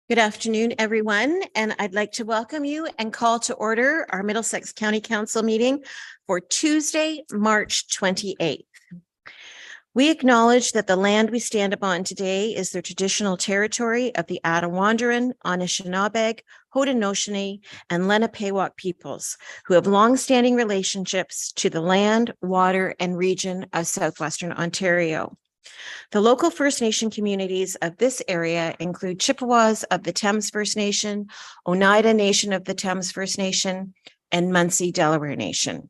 Good afternoon, everyone, and I'd like to welcome you and call to order our Middlesex County Council meeting for Tuesday, March 28th. We acknowledge that the land we stand upon today is the traditional territory of the Attawandaron, Anishinaabe, Haudenosaunee, and Lenapewauk peoples, who have longstanding relationships to the land, water, and region of southwestern Ontario. The local First Nation communities of this area include Chippewas of the Thames First Nation, Oneida Nation of the Thames First Nation, and Munsee Delaware Nation.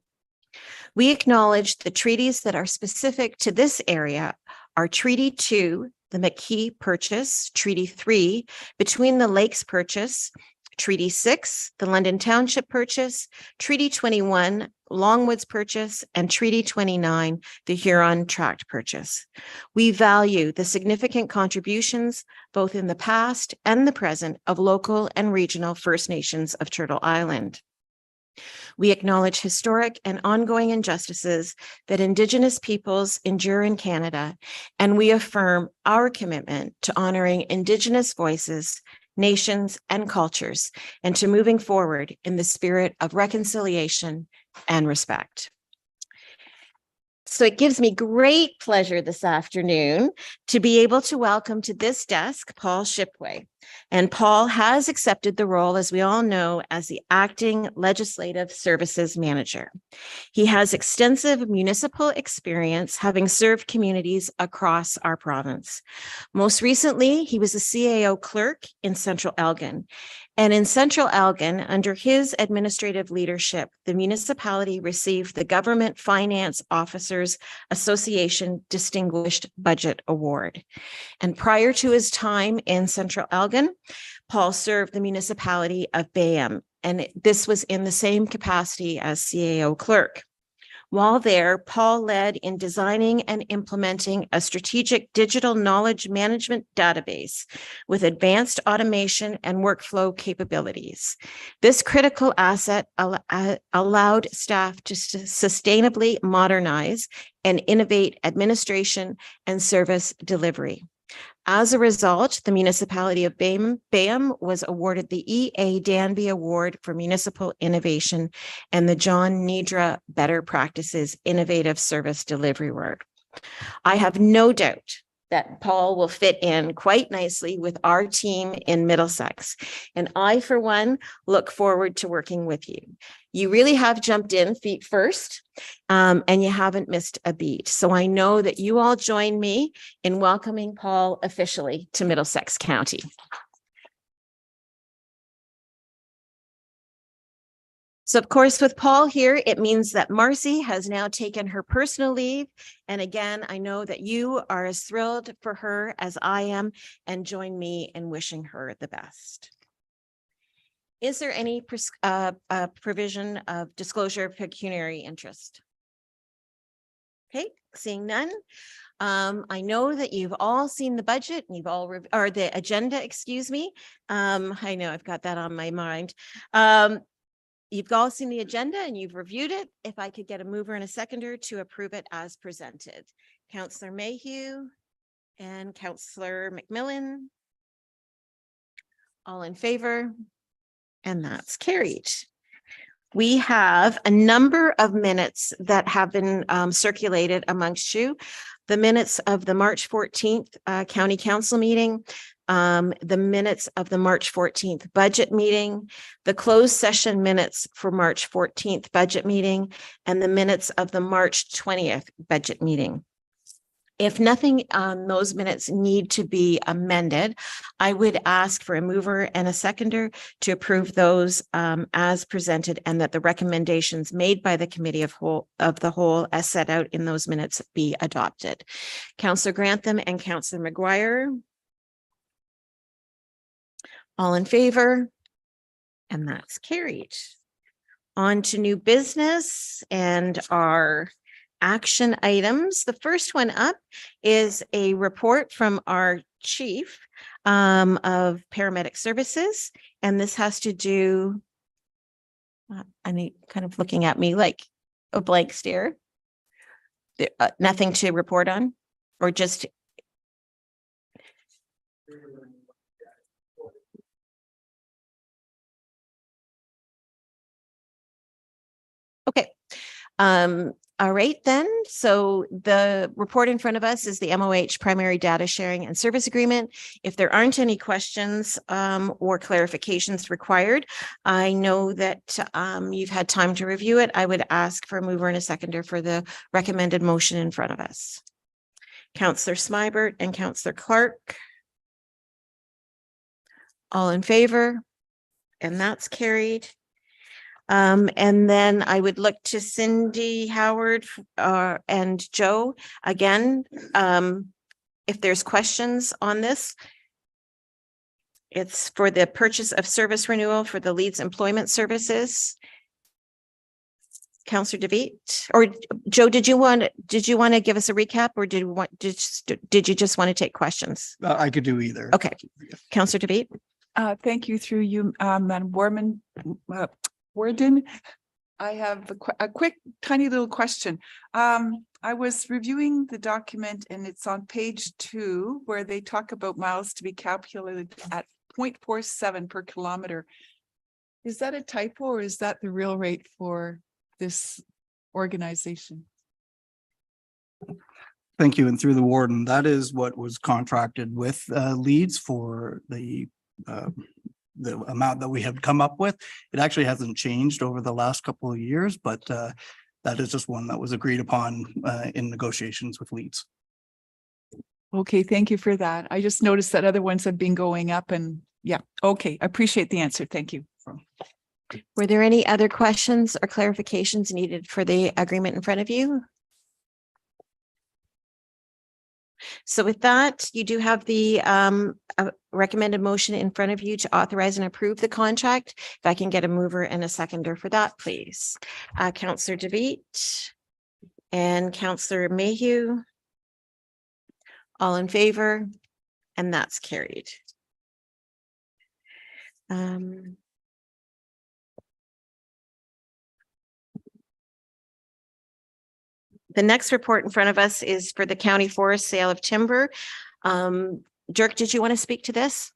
We acknowledge the treaties that are specific to this area are Treaty 2, the McKee Purchase, Treaty 3, between the Lakes Purchase, Treaty 6, the London Township Purchase, Treaty 21, Longwoods Purchase, and Treaty 29, the Huron Tract Purchase. We value the significant contributions, both in the past and the present, of local and regional First Nations of Turtle Island. We acknowledge historic and ongoing injustices that Indigenous peoples endure in Canada, and we affirm our commitment to honoring Indigenous voices, nations, and cultures, and to moving forward in the spirit of reconciliation and respect. So it gives me great pleasure this afternoon to be able to welcome to this desk Paul Shipway. And Paul has accepted the role, as we all know, as the acting legislative services manager. He has extensive municipal experience, having served communities across our province. Most recently, he was a CAO clerk in Central Elgin. And in Central Elgin, under his administrative leadership, the municipality received the Government Finance Officers Association Distinguished Budget Award. And prior to his time in Central Elgin, Paul served the municipality of Bayham, and this was in the same capacity as CAO clerk. While there, Paul led in designing and implementing a strategic digital knowledge management database with advanced automation and workflow capabilities. This critical asset allowed staff to sustainably modernize and innovate administration and service delivery. As a result, the municipality of Bayham was awarded the E.A. Danby Award for Municipal Innovation and the John Nidra Better Practices Innovative Service Delivery Award. I have no doubt that Paul will fit in quite nicely with our team in Middlesex. And I, for one, look forward to working with you. You really have jumped in feet first, and you haven't missed a beat. So I know that you all join me in welcoming Paul officially to Middlesex County. So, of course, with Paul here, it means that Marcy has now taken her personal leave. And again, I know that you are as thrilled for her as I am, and join me in wishing her the best. Is there any provision of disclosure of pecuniary interest? Okay, seeing none. I know that you've all seen the budget and you've all, or the agenda, excuse me. I know I've got that on my mind. You've all seen the agenda and you've reviewed it. If I could get a mover and a seconder to approve it as presented. Councillor Mayhew and Councillor McMillan. All in favor? And that's carried. We have a number of minutes that have been circulated amongst you. The minutes of the March 14th County Council meeting, the minutes of the March 14th budget meeting, the closed session minutes for March 14th budget meeting, and the minutes of the March 20th budget meeting. If nothing on those minutes need to be amended, I would ask for a mover and a seconder to approve those as presented, and that the recommendations made by the committee of the whole as set out in those minutes be adopted. Councillor Grantham and Councillor McGuire. All in favor? And that's carried. On to new business and our action items. The first one up is a report from our chief of paramedic services. And this has to do, I mean, kind of looking at me like a blank stare. Nothing to report on, or just Okay. All right, then. So the report in front of us is the MOH Primary Data Sharing and Service Agreement. If there aren't any questions or clarifications required, I know that you've had time to review it. I would ask for a mover and a seconder for the recommended motion in front of us. Councillor Smybert and Councillor Clark. All in favor? And that's carried. And then I would look to Cindy, Howard, and Joe again. If there's questions on this, it's for the purchase of service renewal for the Leeds Employment Services. Councillor DeVitt, or Joe, did you want to give us a recap, or did you just want to take questions? I could do either. Okay, Councillor DeVitt. Thank you through you, Madam Warden. I have a quick, tiny little question. I was reviewing the document and it's on page 2 where they talk about miles to be calculated at 0.47 per kilometer. Is that a typo or is that the real rate for this organization? Thank you. And through the warden, that is what was contracted with Leeds for the amount that we have come up with. It actually hasn't changed over the last couple of years, but that is just one that was agreed upon in negotiations with Leeds. Okay, thank you for that. I just noticed that other ones have been going up and yeah, okay, I appreciate the answer. Thank you. Were there any other questions or clarifications needed for the agreement in front of you? So with that, you do have the recommended motion in front of you to authorize and approve the contract. If I can get a mover and a seconder for that, please. Councillor DeVitt and Councillor Mayhew. All in favor, and that's carried. The next report in front of us is for the county forest sale of timber. Dirk, did you want to speak to this?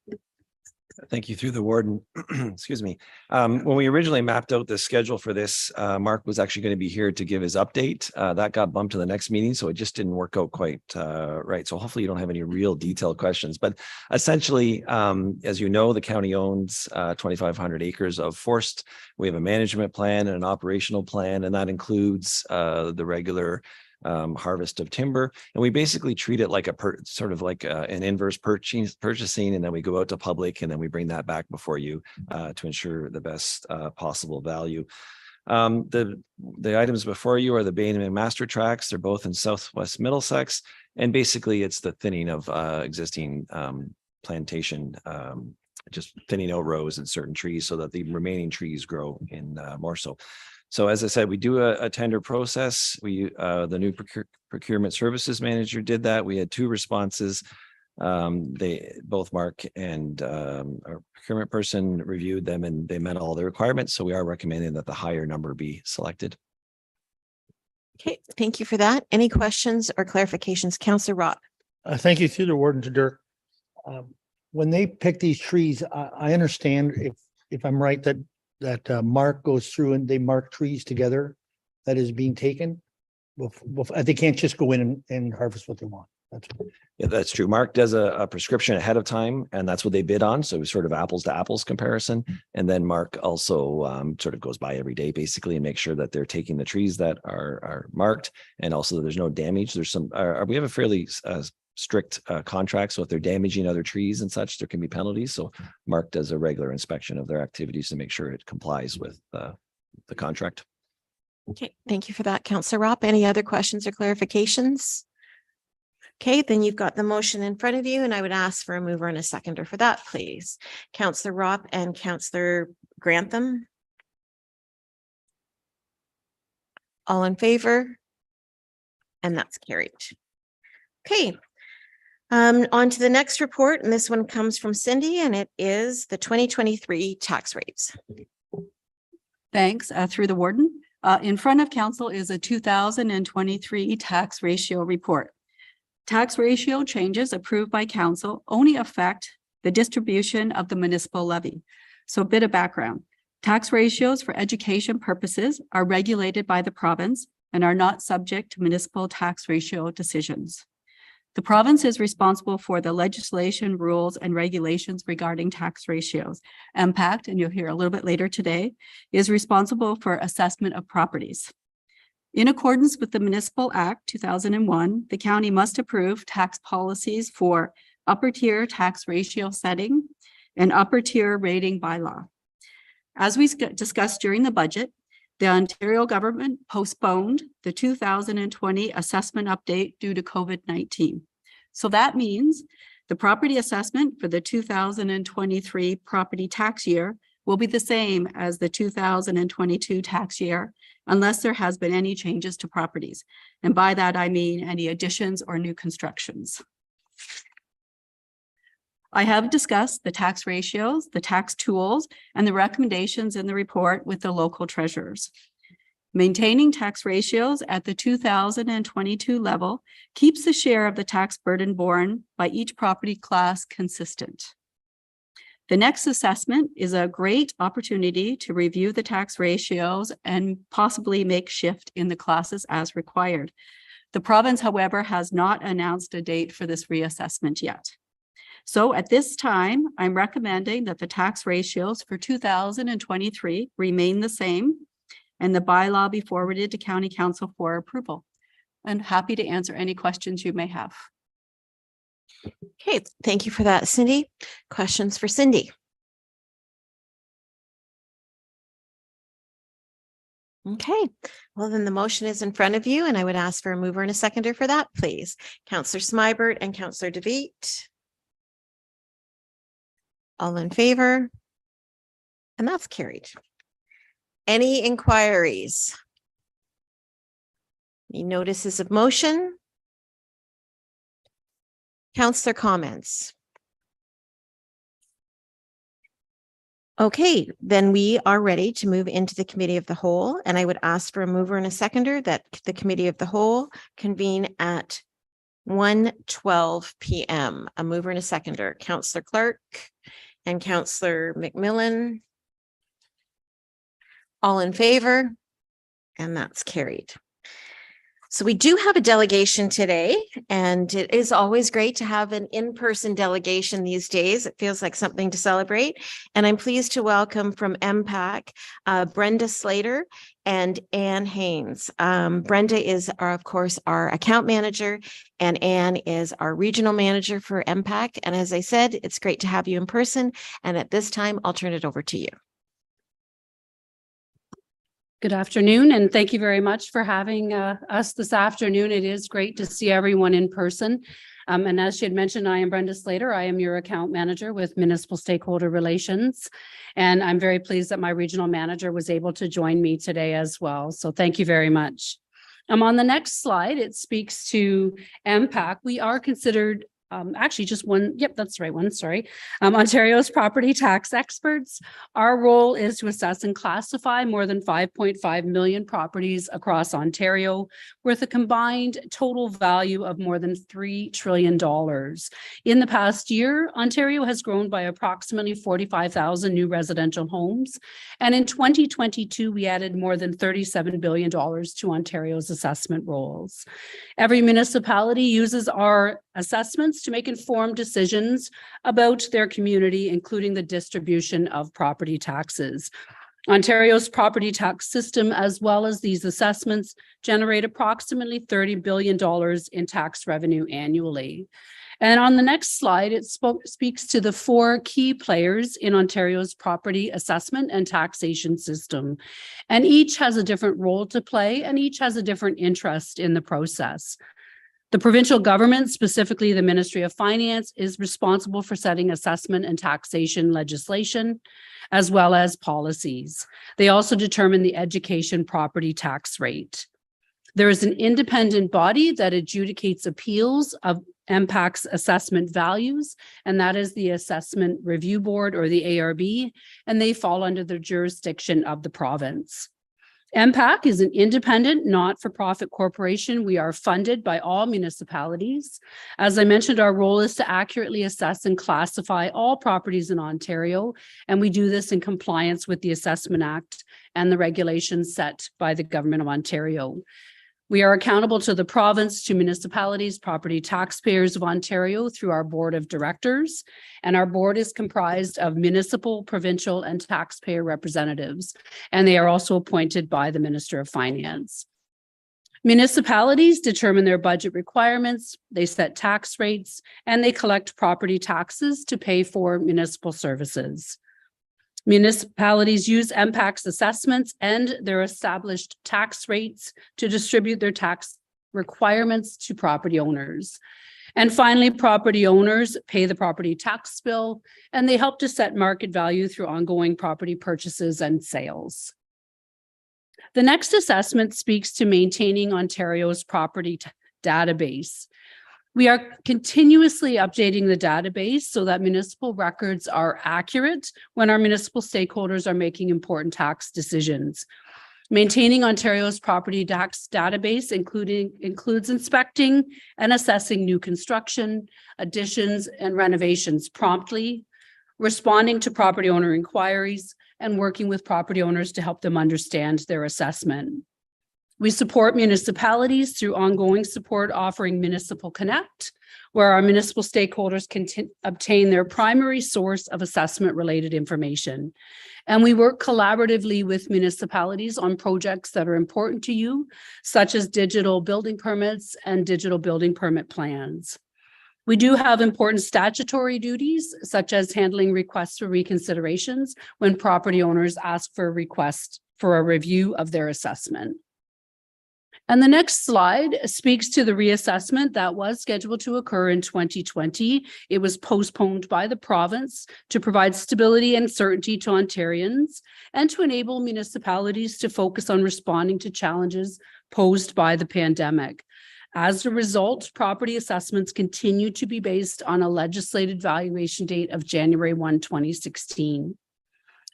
Thank you through the warden. Excuse me. When we originally mapped out the schedule for this, Mark was actually going to be here to give his update. That got bumped to the next meeting, so it just didn't work out quite right. So hopefully you don't have any real detailed questions. But essentially, as you know, the county owns 2,500 acres of forest. We have a management plan and an operational plan, and that includes the regular harvest of timber, and we basically treat it like sort of like an inverse purchasing, and then we go out to public, and then we bring that back before you to ensure the best possible value. The items before you are the Bain and Master Tracks. They're both in Southwest Middlesex, and basically it's the thinning of existing plantation, just thinning out rows in certain trees so that the remaining trees grow in more so. So as I said, we do a tender process. The new procurement services manager did that. We had 2 responses. Both Mark and our procurement person reviewed them, and they met all the requirements. So we are recommending that the higher number be selected. Okay, thank you for that. Any questions or clarifications? Councillor Roth. Thank you through the warden to Dirk. When they pick these trees, I understand if I'm right that Mark goes through and they mark trees together that is being taken. They can't just go in and harvest what they want. Yeah, that's true. Mark does a prescription ahead of time, and that's what they bid on. So it's sort of apples to apples comparison. And then Mark also sort of goes by every day basically and makes sure that they're taking the trees that are marked, and also that there's no damage. There's some, we have a fairly strict contract. So if they're damaging other trees and such, there can be penalties. So Mark does a regular inspection of their activities to make sure it complies with the contract. Okay, thank you for that, Councillor Ropp. Any other questions or clarifications? Okay, then you've got the motion in front of you, and I would ask for a mover and a seconder for that, please. Councillor Ropp and Councillor Grantham. All in favor? And that's carried. Okay. On to the next report, and this one comes from Cindy, and it is the 2023 tax rates. Thanks. Through the warden. In front of council is a 2023 tax ratio report. Tax ratio changes approved by council only affect the distribution of the municipal levy. So a bit of background. Tax ratios for education purposes are regulated by the province and are not subject to municipal tax ratio decisions. The province is responsible for the legislation, rules, and regulations regarding tax ratios. MPACT, and you'll hear a little bit later today, is responsible for assessment of properties. In accordance with the Municipal Act 2001, the county must approve tax policies for upper tier tax ratio setting and upper tier rating bylaw. As we discussed during the budget, the Ontario government postponed the 2020 assessment update due to COVID-19. So that means the property assessment for the 2023 property tax year will be the same as the 2022 tax year, unless there has been any changes to properties. And by that, I mean any additions or new constructions. I have discussed the tax ratios, the tax tools, and the recommendations in the report with the local treasurers. Maintaining tax ratios at the 2022 level keeps the share of the tax burden borne by each property class consistent. The next assessment is a great opportunity to review the tax ratios and possibly make shift in the classes as required. The province, however, has not announced a date for this reassessment yet. So at this time, I'm recommending that the tax ratios for 2023 remain the same and the bylaw be forwarded to County Council for approval. I'm happy to answer any questions you may have. Okay, thank you for that, Cindy. Questions for Cindy? Okay, well then the motion is in front of you and I would ask for a mover and a seconder for that, please. Councillor Smybert and Councillor DeVete. All in favor? And that's carried. Any inquiries? Any notices of motion? Councillor comments? Okay, then we are ready to move into the committee of the whole, and I would ask for a mover and a seconder that the committee of the whole convene at 1:12 p.m. A mover and a seconder, Councillor Clark and Councillor McMillan. All in favor? And that's carried. So we do have a delegation today, and it is always great to have an in-person delegation these days. It feels like something to celebrate. And I'm pleased to welcome from MPAC, Brenda Slater and Ann Haynes. Brenda is, of course, our account manager, and Ann is our regional manager for MPAC. And as I said, it's great to have you in person. And at this time, I'll turn it over to you. Good afternoon, and thank you very much for having us this afternoon. It is great to see everyone in person. And as she had mentioned, I am Brenda Slater. I am your account manager with Municipal Stakeholder Relations. And I'm very pleased that my regional manager was able to join me today as well. So thank you very much. On the next slide, it speaks to MPAC. We are considered actually just one. Yep, that's the right one. Sorry. Ontario's property tax experts. Our role is to assess and classify more than 5.5 million properties across Ontario with a combined total value of more than $3 trillion. In the past year, Ontario has grown by approximately 45,000 new residential homes. And in 2022, we added more than $37 billion to Ontario's assessment rolls. Every municipality uses our assessments to make informed decisions about their community, including the distribution of property taxes. Ontario's property tax system, as well as these assessments, generate approximately $30 billion in tax revenue annually. And on the next slide, it speaks to the four key players in Ontario's property assessment and taxation system. And each has a different role to play, and each has a different interest in the process. The provincial government, specifically the Ministry of Finance, is responsible for setting assessment and taxation legislation, as well as policies. They also determine the education property tax rate. There is an independent body that adjudicates appeals of MPAC's assessment values, and that is the Assessment Review Board, or the ARB, and they fall under the jurisdiction of the province. MPAC is an independent, not-for-profit corporation. We are funded by all municipalities. As I mentioned, our role is to accurately assess and classify all properties in Ontario, and we do this in compliance with the Assessment Act and the regulations set by the Government of Ontario. We are accountable to the province, to municipalities, property taxpayers of Ontario through our board of directors. And our board is comprised of municipal, provincial, and taxpayer representatives. And they are also appointed by the Minister of Finance. Municipalities determine their budget requirements, they set tax rates, and they collect property taxes to pay for municipal services. Municipalities use MPAC's assessments and their established tax rates to distribute their tax requirements to property owners. And finally, property owners pay the property tax bill, and they help to set market value through ongoing property purchases and sales. The next assessment speaks to maintaining Ontario's property database. We are continuously updating the database so that municipal records are accurate when our municipal stakeholders are making important tax decisions. Maintaining Ontario's property tax database includes inspecting and assessing new construction, additions, and renovations promptly, responding to property owner inquiries, and working with property owners to help them understand their assessment. We support municipalities through ongoing support offering Municipal Connect, where our municipal stakeholders can obtain their primary source of assessment-related information. And we work collaboratively with municipalities on projects that are important to you, such as digital building permits and digital building permit plans. We do have important statutory duties, such as handling requests for reconsiderations when property owners ask for a request for a review of their assessment. And the next slide speaks to the reassessment that was scheduled to occur in 2020. It was postponed by the province to provide stability and certainty to Ontarians and to enable municipalities to focus on responding to challenges posed by the pandemic. As a result, property assessments continue to be based on a legislated valuation date of January 1, 2016.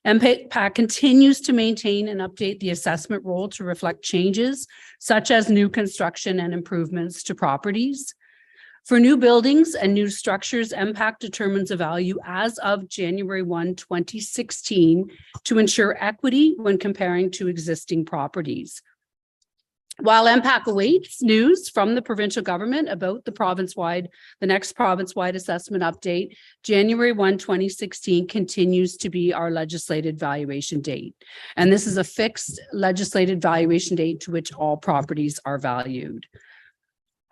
MPAC continues to maintain and update the assessment role to reflect changes such as new construction and improvements to properties. For new buildings and new structures, MPAC determines a value as of January 1, 2016 to ensure equity when comparing to existing properties. While MPAC awaits news from the provincial government about the next province-wide assessment update, January 1, 2016 continues to be our legislated valuation date. And this is a fixed legislated valuation date to which all properties are valued.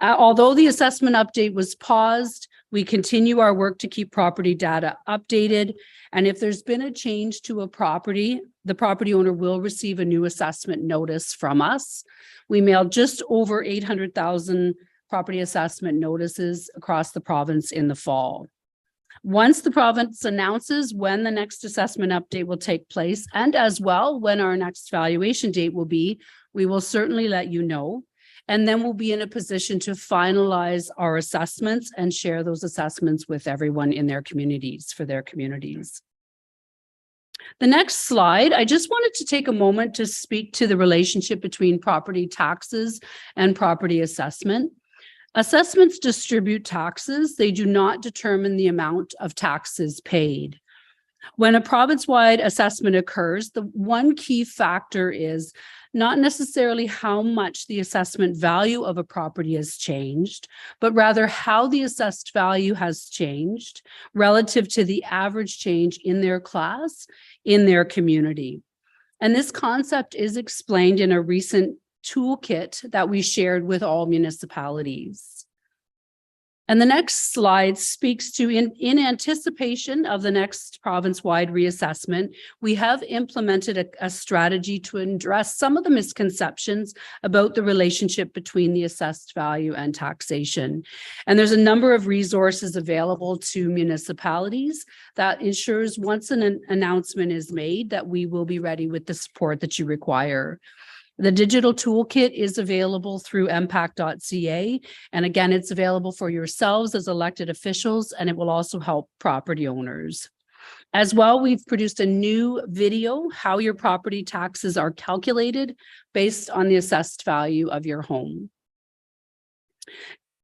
Although the assessment update was paused, we continue our work to keep property data updated. And if there's been a change to a property, the property owner will receive a new assessment notice from us. We mailed just over 800,000 property assessment notices across the province in the fall. Once the province announces when the next assessment update will take place, and as well when our next valuation date will be, we will certainly let you know. And then we'll be in a position to finalize our assessments and share those assessments with everyone in their communities, for their communities. The next slide, I just wanted to take a moment to speak to the relationship between property taxes and property assessment. Assessments distribute taxes. They do not determine the amount of taxes paid. When a province-wide assessment occurs, the one key factor is not necessarily how much the assessment value of a property has changed, but rather how the assessed value has changed relative to the average change in their class, in their community. And this concept is explained in a recent toolkit that we shared with all municipalities. And the next slide speaks to, in anticipation of the next province-wide reassessment, we have implemented a strategy to address some of the misconceptions about the relationship between the assessed value and taxation. And there's a number of resources available to municipalities that ensures once an announcement is made that we will be ready with the support that you require. The digital toolkit is available through mpac.ca. And again, it's available for yourselves as elected officials, and it will also help property owners. As well, we've produced a new video, how your property taxes are calculated based on the assessed value of your home.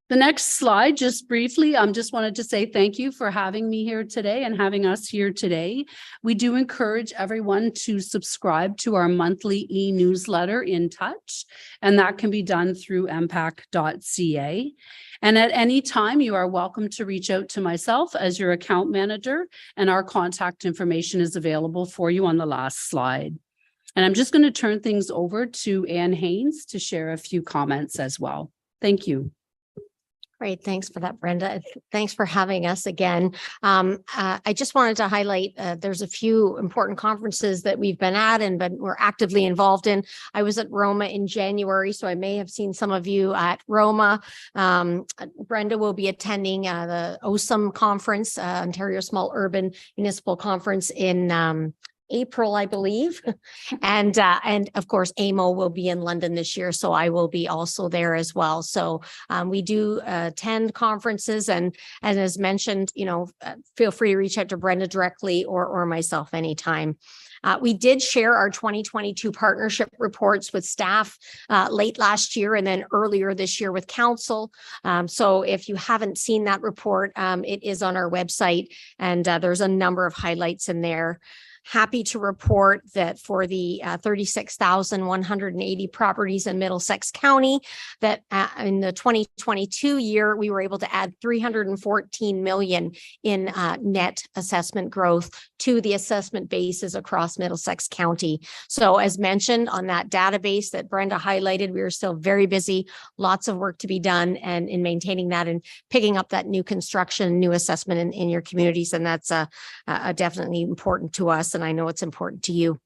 The next slide, just briefly, just wanted to say thank you for having me here today and having us here today. We do encourage everyone to subscribe to our monthly e-newsletter In Touch, and that can be done through mpac.ca. And at any time, you are welcome to reach out to myself as your account manager, and our contact information is available for you on the last slide. And I'm just going to turn things over to Ann Haynes to share a few comments as well. Thank you. Great. Thanks for that, Brenda. Thanks for having us again. I just wanted to highlight, there's a few important conferences that we've been at and we're actively involved in. I was at Roma in January, so I may have seen some of you at Roma. Brenda will be attending the OSUM conference, Ontario Small Urban Municipal Conference in April, I believe. And of course, AMO will be in London this year, so I will be also there as well. So we do attend conferences, and as mentioned, feel free to reach out to Brenda directly or myself anytime. We did share our 2022 partnership reports with staff late last year and then earlier this year with council. So if you haven't seen that report, it is on our website, and there's a number of highlights in there. Happy to report that for the 36,180 properties in Middlesex County, that in the 2022 year, we were able to add 314 million in net assessment growth to the assessment bases across Middlesex County. So as mentioned on that database that Brenda highlighted, we are still very busy, lots of work to be done, and in maintaining that and picking up that new construction, new assessment in your communities. And that's definitely important to us. And I know it's important to you.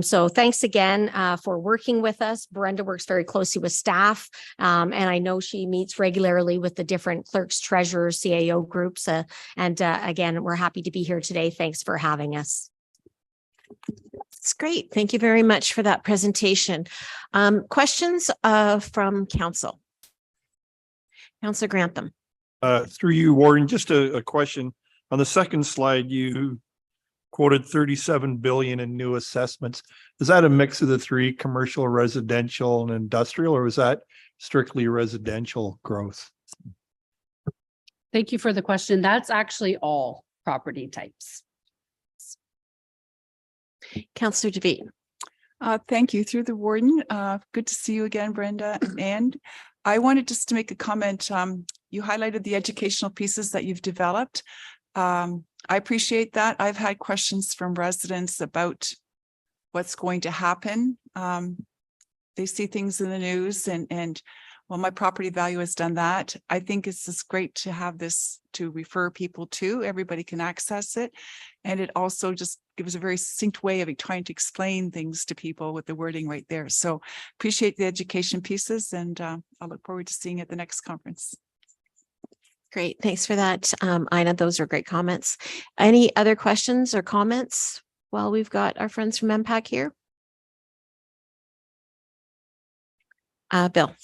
So thanks again for working with us. Brenda works very closely with staff, and I know she meets regularly with the different clerks, treasurers, CAO groups. Again, we're happy to be here today. Thanks for having us. That's great. Thank you very much for that presentation. Questions from council? Councillor Grantham. Through you, Warren, just a question. On the second slide, you quoted 37 billion in new assessments. Is that a mix of the three, commercial, residential, and industrial, or is that strictly residential growth? Thank you for the question. That's actually all property types. Councillor DeVete. Thank you. Through the warden. Good to see you again, Brenda. And I wanted just to make a comment. You highlighted the educational pieces that you've developed. I appreciate that. I've had questions from residents about what's going to happen. They see things in the news and well, my property value has done that. I think it's just great to have this to refer people to. Everybody can access it. And it also just gives a very succinct way of trying to explain things to people with the wording right there. So appreciate the education pieces, and I look forward to seeing you at the next conference. Great. Thanks for that, Ina. Those are great comments. Any other questions or comments while we've got our friends from MPAC here? Bill.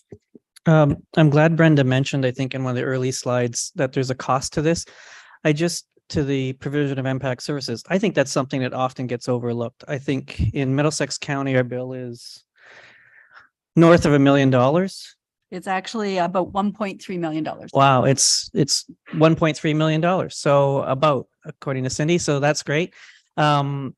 I'm glad Brenda mentioned, I think in one of the early slides, that there's a cost to this. To the provision of MPAC services. I think that's something that often gets overlooked. I think in Middlesex County, our bill is north of $1 million. It's actually about $1.3 million. Wow, it's $1.3 million. So about, according to Cindy, so that's great. I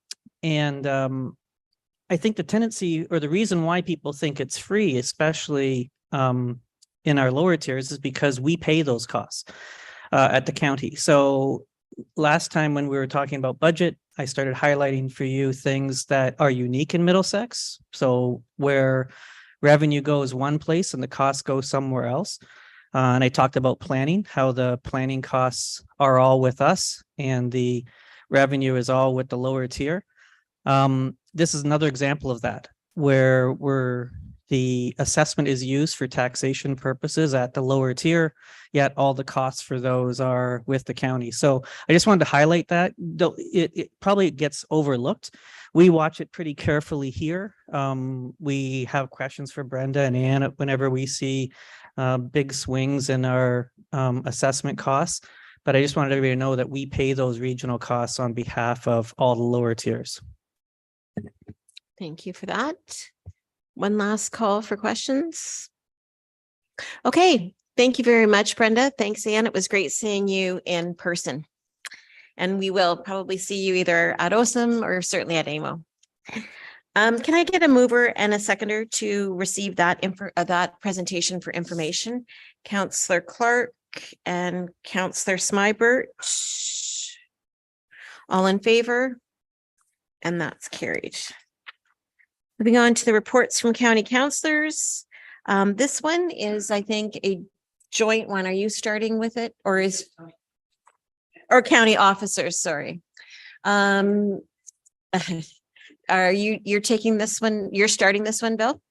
think the tendency or the reason why people think it's free, especially in our lower tiers, is because we pay those costs at the county. So last time when we were talking about budget, I started highlighting for you things that are unique in Middlesex. So where revenue goes one place and the costs go somewhere else. And I talked about planning, how the planning costs are all with us and the revenue is all with the lower tier. This is another example of that, where the assessment is used for taxation purposes at the lower tier, yet all the costs for those are with the county. So I just wanted to highlight that. It probably gets overlooked. We watch it pretty carefully here. We have questions for Brenda and Ann whenever we see big swings in our assessment costs. But I just wanted everybody to know that we pay those regional costs on behalf of all the lower tiers. Thank you for that. One last call for questions. Okay, thank you very much, Brenda. Thanks, Anne. It was great seeing you in person. And we will probably see you either at OSM or certainly at AMO. Can I get a mover and a seconder to receive that that presentation for information? Councillor Clark and Councillor Smybert. All in favor? And that's carried. Moving on to the reports from county councillors. This one is, I think, a joint one. Are you starting with it or county officers? Sorry. You're taking this one? You're starting this one, Bill?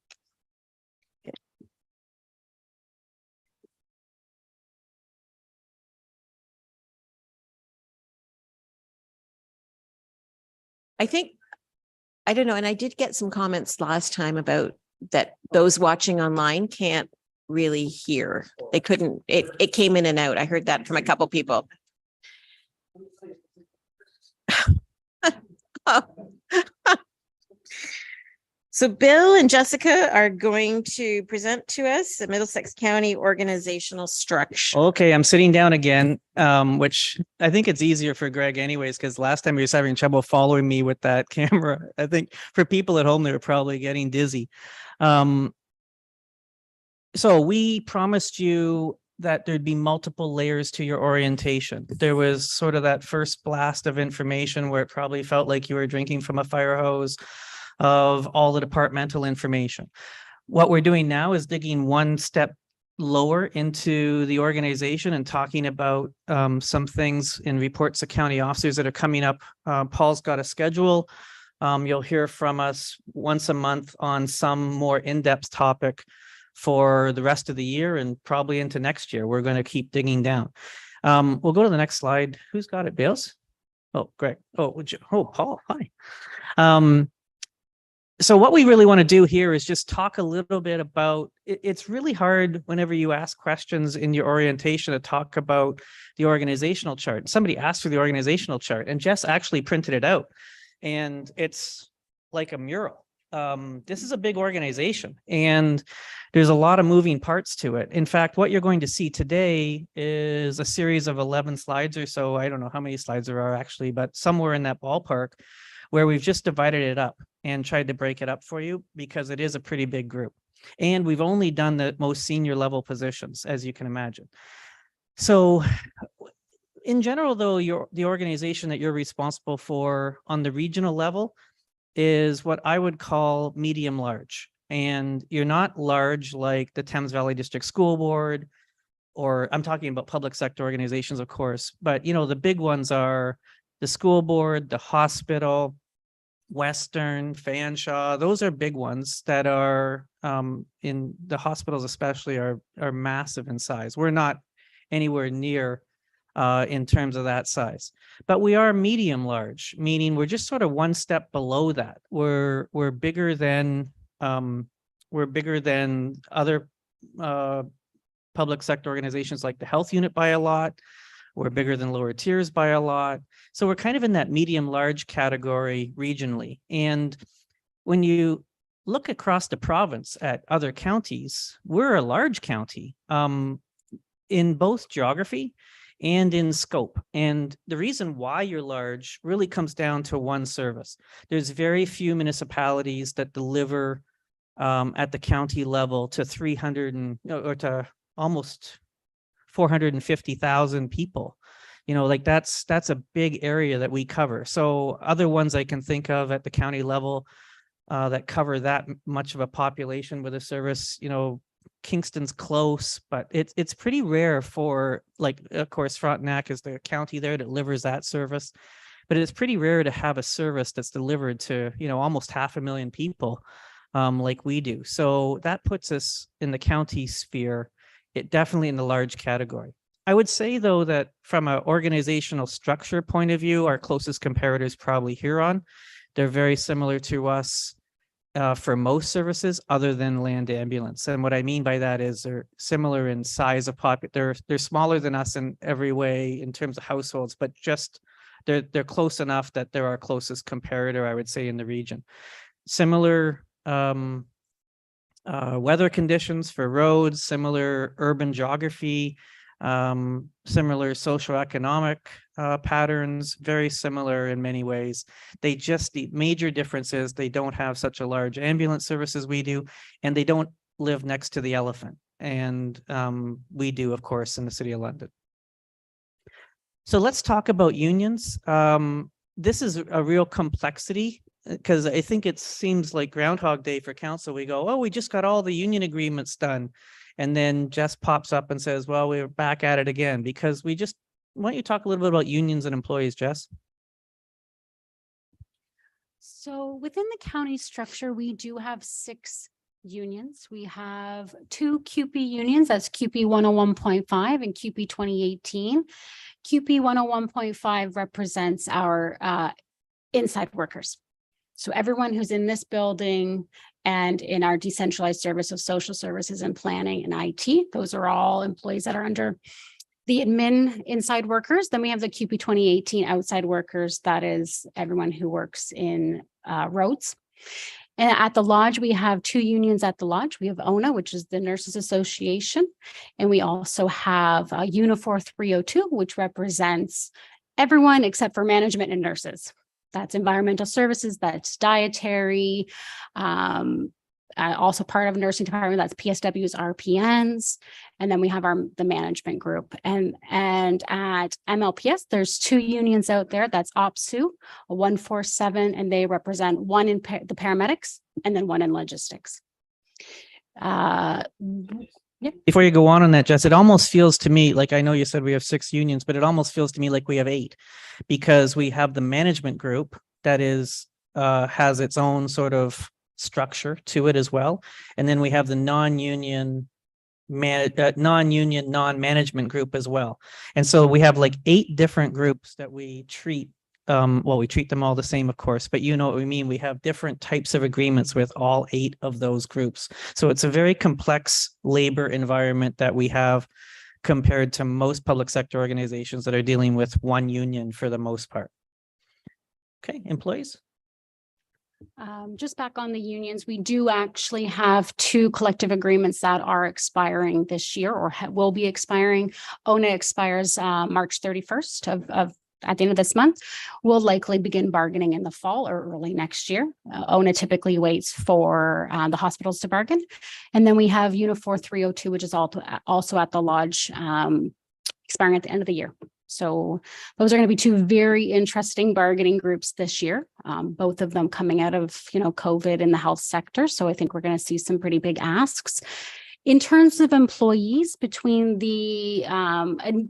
I don't know. And I did get some comments last time about that those watching online can't really hear. They couldn't, it came in and out. I heard that from a couple people. So Bill and Jessica are going to present to us the Middlesex County organizational structure. Okay, I'm sitting down again, which I think it's easier for Greg anyways, because last time he was having trouble following me with that camera. I think for people at home, they were probably getting dizzy. So we promised you that there'd be multiple layers to your orientation. There was sort of that first blast of information where it probably felt like you were drinking from a fire hose of all the departmental information. What we're doing now is digging one step lower into the organization and talking about some things in reports to county officers that are coming up. Paul's got a schedule. You'll hear from us once a month on some more in-depth topic for the rest of the year and probably into next year. We're going to keep digging down. We'll go to the next slide. Who's got it, Bales? Oh, Greg. Oh, Paul. Hi. So what we really want to do here is just talk a little bit about, it's really hard whenever you ask questions in your orientation to talk about the organizational chart. Somebody asked for the organizational chart and Jess actually printed it out and it's like a mural. This is a big organization and there's a lot of moving parts to it. In fact, what you're going to see today is a series of 11 slides or so. I don't know how many slides there are actually, but somewhere in that ballpark where we've just divided it up and tried to break it up for you because it is a pretty big group. And we've only done the most senior level positions, as you can imagine. So in general, though, the organization that you're responsible for on the regional level is what I would call medium large. And you're not large like the Thames Valley District School Board, or I'm talking about public sector organizations, of course, but you know, the big ones are the school board, the hospital, Western, Fanshawe, those are big ones that are in the hospitals especially are massive in size. We're not anywhere near in terms of that size, but we are medium large, meaning we're just sort of one step below that. We're bigger than other public sector organizations like the health unit by a lot. We're bigger than lower tiers by a lot. So we're kind of in that medium large category regionally. And when you look across the province at other counties, we're a large county in both geography and in scope. And the reason why you're large really comes down to one service. There's very few municipalities that deliver at the county level to 300 or to almost 450,000 people. You know, like that's a big area that we cover. So other ones I can think of at the county level that cover that much of a population with a service, you know, Kingston's close, but it's pretty rare for, like, of course, Frontenac is the county there that delivers that service, but it's pretty rare to have a service that's delivered to, you know, almost 500,000 people like we do. So that puts us in the county sphere. It definitely in the large category. I would say, though, that from an organizational structure point of view, our closest comparator is probably Huron. They're very similar to us. for most services other than land ambulance. And what I mean by that is they're similar in size of they're smaller than us in every way in terms of households, but just they're close enough that they're our closest comparator, I would say, in the region. Similar weather conditions for roads, similar urban geography, similar socioeconomic patterns, very similar in many ways. The major difference is they don't have such a large ambulance service as we do, and they don't live next to the elephant. And we do, of course, in the City of London. So let's talk about unions. This is a real complexity, because I think it seems like Groundhog Day for council. We go, oh, we just got all the union agreements done. And then Jess pops up and says, well, we're back at it again, because why don't you talk a little bit about unions and employees, Jess? So within the county structure, we do have 6 unions. We have 2 QP unions, that's QP 101.5 and QP 2018. QP 101.5 represents our inside workers. So everyone who's in this building and in our decentralized service of social services and planning and IT, those are all employees that are under the admin inside workers. Then we have the QP 2018 outside workers. That is everyone who works in roads. And at the lodge, we have 2 unions at the lodge. We have ONA, which is the Nurses Association. And we also have Unifor 302, which represents everyone except for management and nurses. That's environmental services, that's dietary, also part of a nursing department, that's PSWs, RPNs. And then we have the management group. And at MLPS, there's 2 unions out there. That's OPSU, a 147, and they represent one in the paramedics and then one in logistics. Before you go on that, Jess, it almost feels to me like, I know you said we have 6 unions, but it almost feels to me like we have 8, because we have the management group that has its own sort of structure to it as well. And then we have the non-union non-management group as well. And so we have like 8 different groups that we treat. We treat them all the same, of course, but you know what we mean. We have different types of agreements with all 8 of those groups. So it's a very complex labor environment that we have compared to most public sector organizations that are dealing with one union for the most part. Okay, employees. Just back on the unions, we do actually have 2 collective agreements that are expiring this year or will be expiring. ONA expires March 31st at the end of this month. We'll likely begin bargaining in the fall or early next year. ONA typically waits for the hospitals to bargain. And then we have Unifor 302, which is also at the lodge, expiring at the end of the year. So those are going to be 2 very interesting bargaining groups this year, both of them coming out of, COVID in the health sector. So I think we're going to see some pretty big asks. In terms of employees between the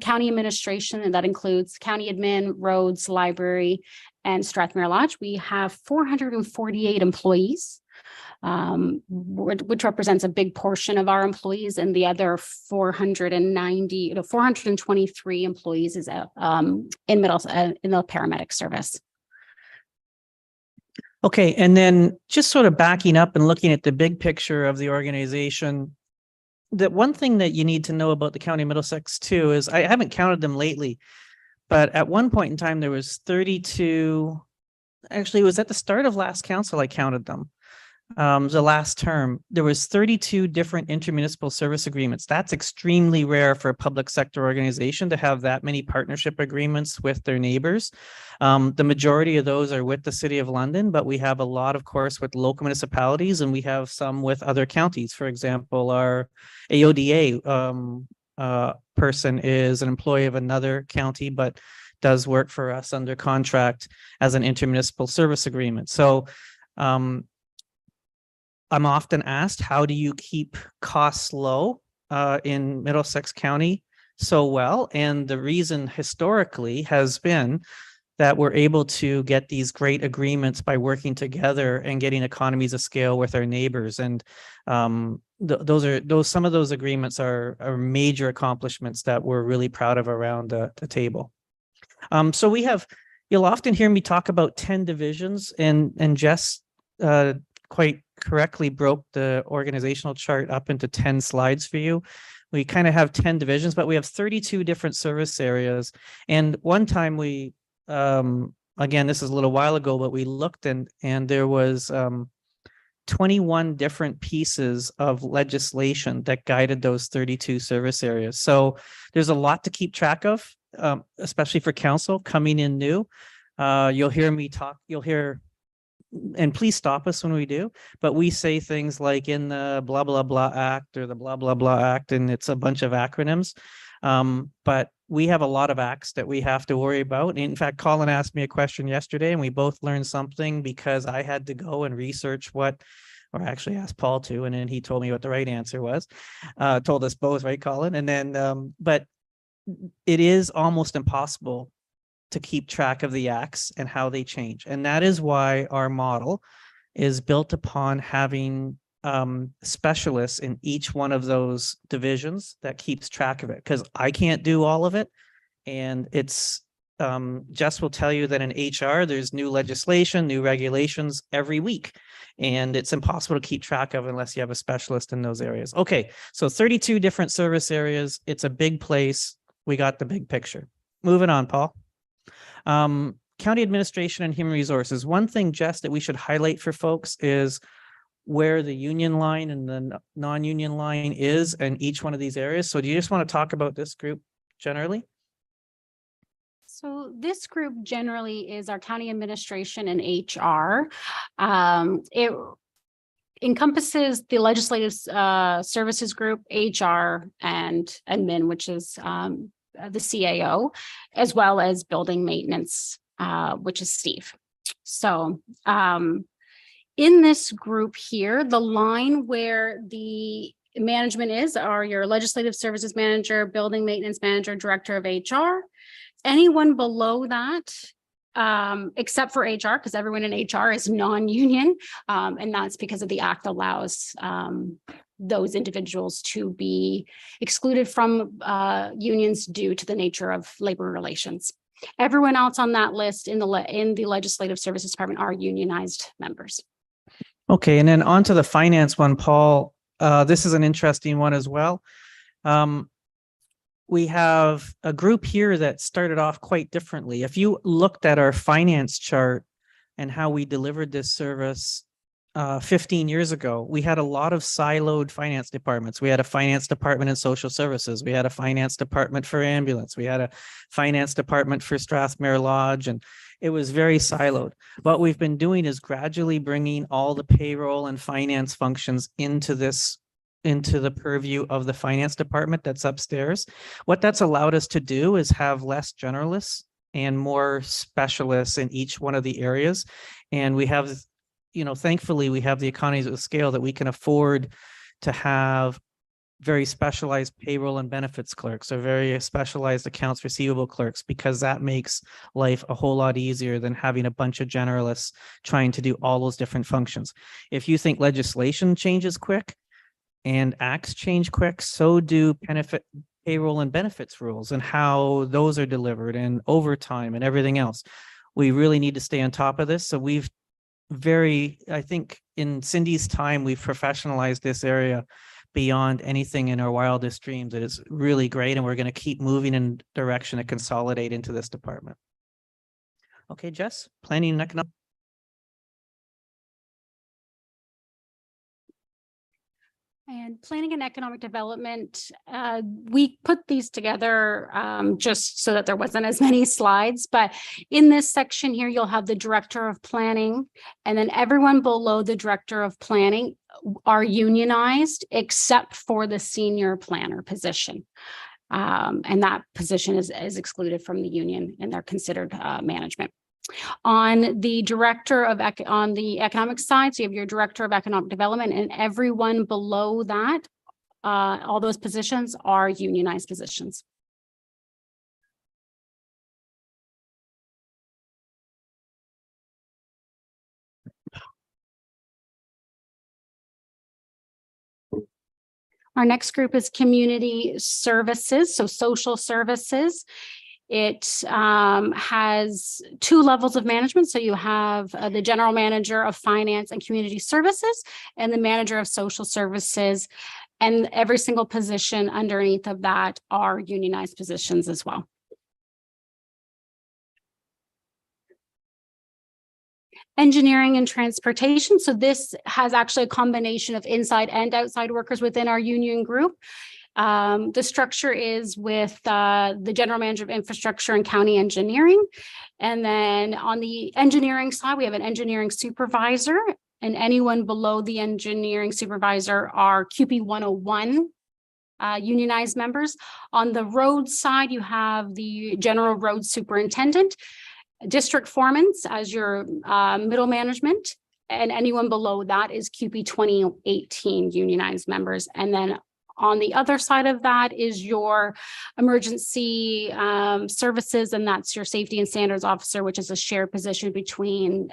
county administration, and that includes county admin, roads, library, and Strathmere Lodge, we have 448 employees, which represents a big portion of our employees, and the other 423 employees is in the paramedic service. Okay, and then just sort of backing up and looking at the big picture of the organization, the one thing that you need to know about the County of Middlesex too is, I haven't counted them lately, but at one point in time, there was 32, actually it was at the start of last council, I counted them. The last term, there was 32 different intermunicipal service agreements. That's extremely rare for a public sector organization to have that many partnership agreements with their neighbors. The majority of those are with the City of London, but we have a lot, of course, with local municipalities, and we have some with other counties. For example, our AODA person is an employee of another county, but does work for us under contract as an intermunicipal service agreement. So I'm often asked, how do you keep costs low in Middlesex County so well? And the reason historically has been that we're able to get these great agreements by working together and getting economies of scale with our neighbors. And some of those agreements are major accomplishments that we're really proud of around the table. So you'll often hear me talk about 10 divisions, and Jess quite correctly broke the organizational chart up into 10 slides for you. We kind of have 10 divisions, but we have 32 different service areas. And one time we, again, this is a little while ago, but we looked and there was 21 different pieces of legislation that guided those 32 service areas. So there's a lot to keep track of, especially for council coming in new. You'll hear me talk, you'll hear, and please stop us when we do, but we say things like in the blah, blah, blah act or the blah, blah, blah act, and it's a bunch of acronyms. But we have a lot of acts that we have to worry about. In fact, Colin asked me a question yesterday and we both learned something because I had to go and research or actually asked Paul to, and then he told me what the right answer was, told us both, right, Colin? And then, but it is almost impossible to keep track of the acts and how they change. And that is why our model is built upon having specialists in each one of those divisions that keeps track of it, because I can't do all of it. And it's Jess will tell you that in HR, there's new legislation, new regulations every week, and it's impossible to keep track of unless you have a specialist in those areas. Okay, so 32 different service areas. It's a big place. We got the big picture. Moving on, Paul. County administration and human resources. One thing, Jess, that we should highlight for folks is where the union line and the non-union line is in each one of these areas. So do you just want to talk about this group generally? So this group generally is our county administration and HR. It encompasses the legislative services group, HR, and admin, which is the CAO, as well as building maintenance, which is Steve. So in this group here, the line where the management are your legislative services manager, building maintenance manager, director of HR. Anyone below that, except for HR, because everyone in HR is non-union, and that's because of the act allows those individuals to be excluded from unions due to the nature of labor relations. Everyone else on that list in the legislative services department are unionized members. Okay, and then on to the finance one, Paul. This is an interesting one as well. We have a group here that started off quite differently. If you looked at our finance chart and how we delivered this service 15 years ago, we had a lot of siloed finance departments. We had a finance department in social services. We had a finance department for ambulance. We had a finance department for Strathmere Lodge, and it was very siloed. What we've been doing is gradually bringing all the payroll and finance functions into the purview of the finance department that's upstairs. What that's allowed us to do is have less generalists and more specialists in each one of the areas. And we have, thankfully we have the economies of scale that we can afford to have very specialized payroll and benefits clerks or very specialized accounts receivable clerks, because that makes life a whole lot easier than having a bunch of generalists trying to do all those different functions. If you think legislation changes quick, and acts change quick, so do payroll and benefits rules and how those are delivered and overtime and everything else. We really need to stay on top of this. So I think in Cindy's time, we've professionalized this area beyond anything in our wildest dreams. It is really great. And we're going to keep moving in direction to consolidate into this department. Okay, Jess, planning and economic. And planning and economic development, we put these together just so that there wasn't as many slides. But in this section here, you'll have the director of planning, and then everyone below the director of planning are unionized except for the senior planner position. And that position is excluded from the union, and they're considered management. On the on the economic side, so you have your director of economic development, and everyone below that, all those positions are unionized positions. Our next group is community services, so social services. It has two levels of management. So you have the general manager of finance and community services and the manager of social services. And every single position underneath of that are unionized positions as well. Engineering and transportation. So this has actually a combination of inside and outside workers within our union group. The structure is with the general manager of infrastructure and county engineering. And then on the engineering side, we have an engineering supervisor, and anyone below the engineering supervisor are QP 101 unionized members. On the road side, you have the general road superintendent, district foremen as your middle management, and anyone below that is QP 2018 unionized members. And then on the other side of that is your emergency services, and that's your safety and standards officer, which is a shared position between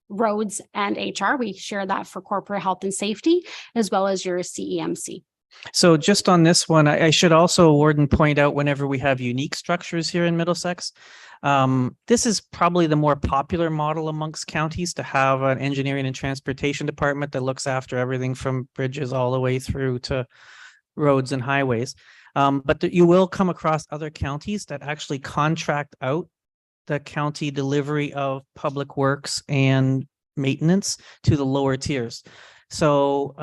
roads and HR. We share that for corporate health and safety, as well as your CEMC. So just on this one, I should also, Warden, point out whenever we have unique structures here in Middlesex, this is probably the more popular model amongst counties, to have an engineering and transportation department that looks after everything from bridges all the way through to roads and highways. But you will come across other counties that actually contract out the county delivery of public works and maintenance to the lower tiers. So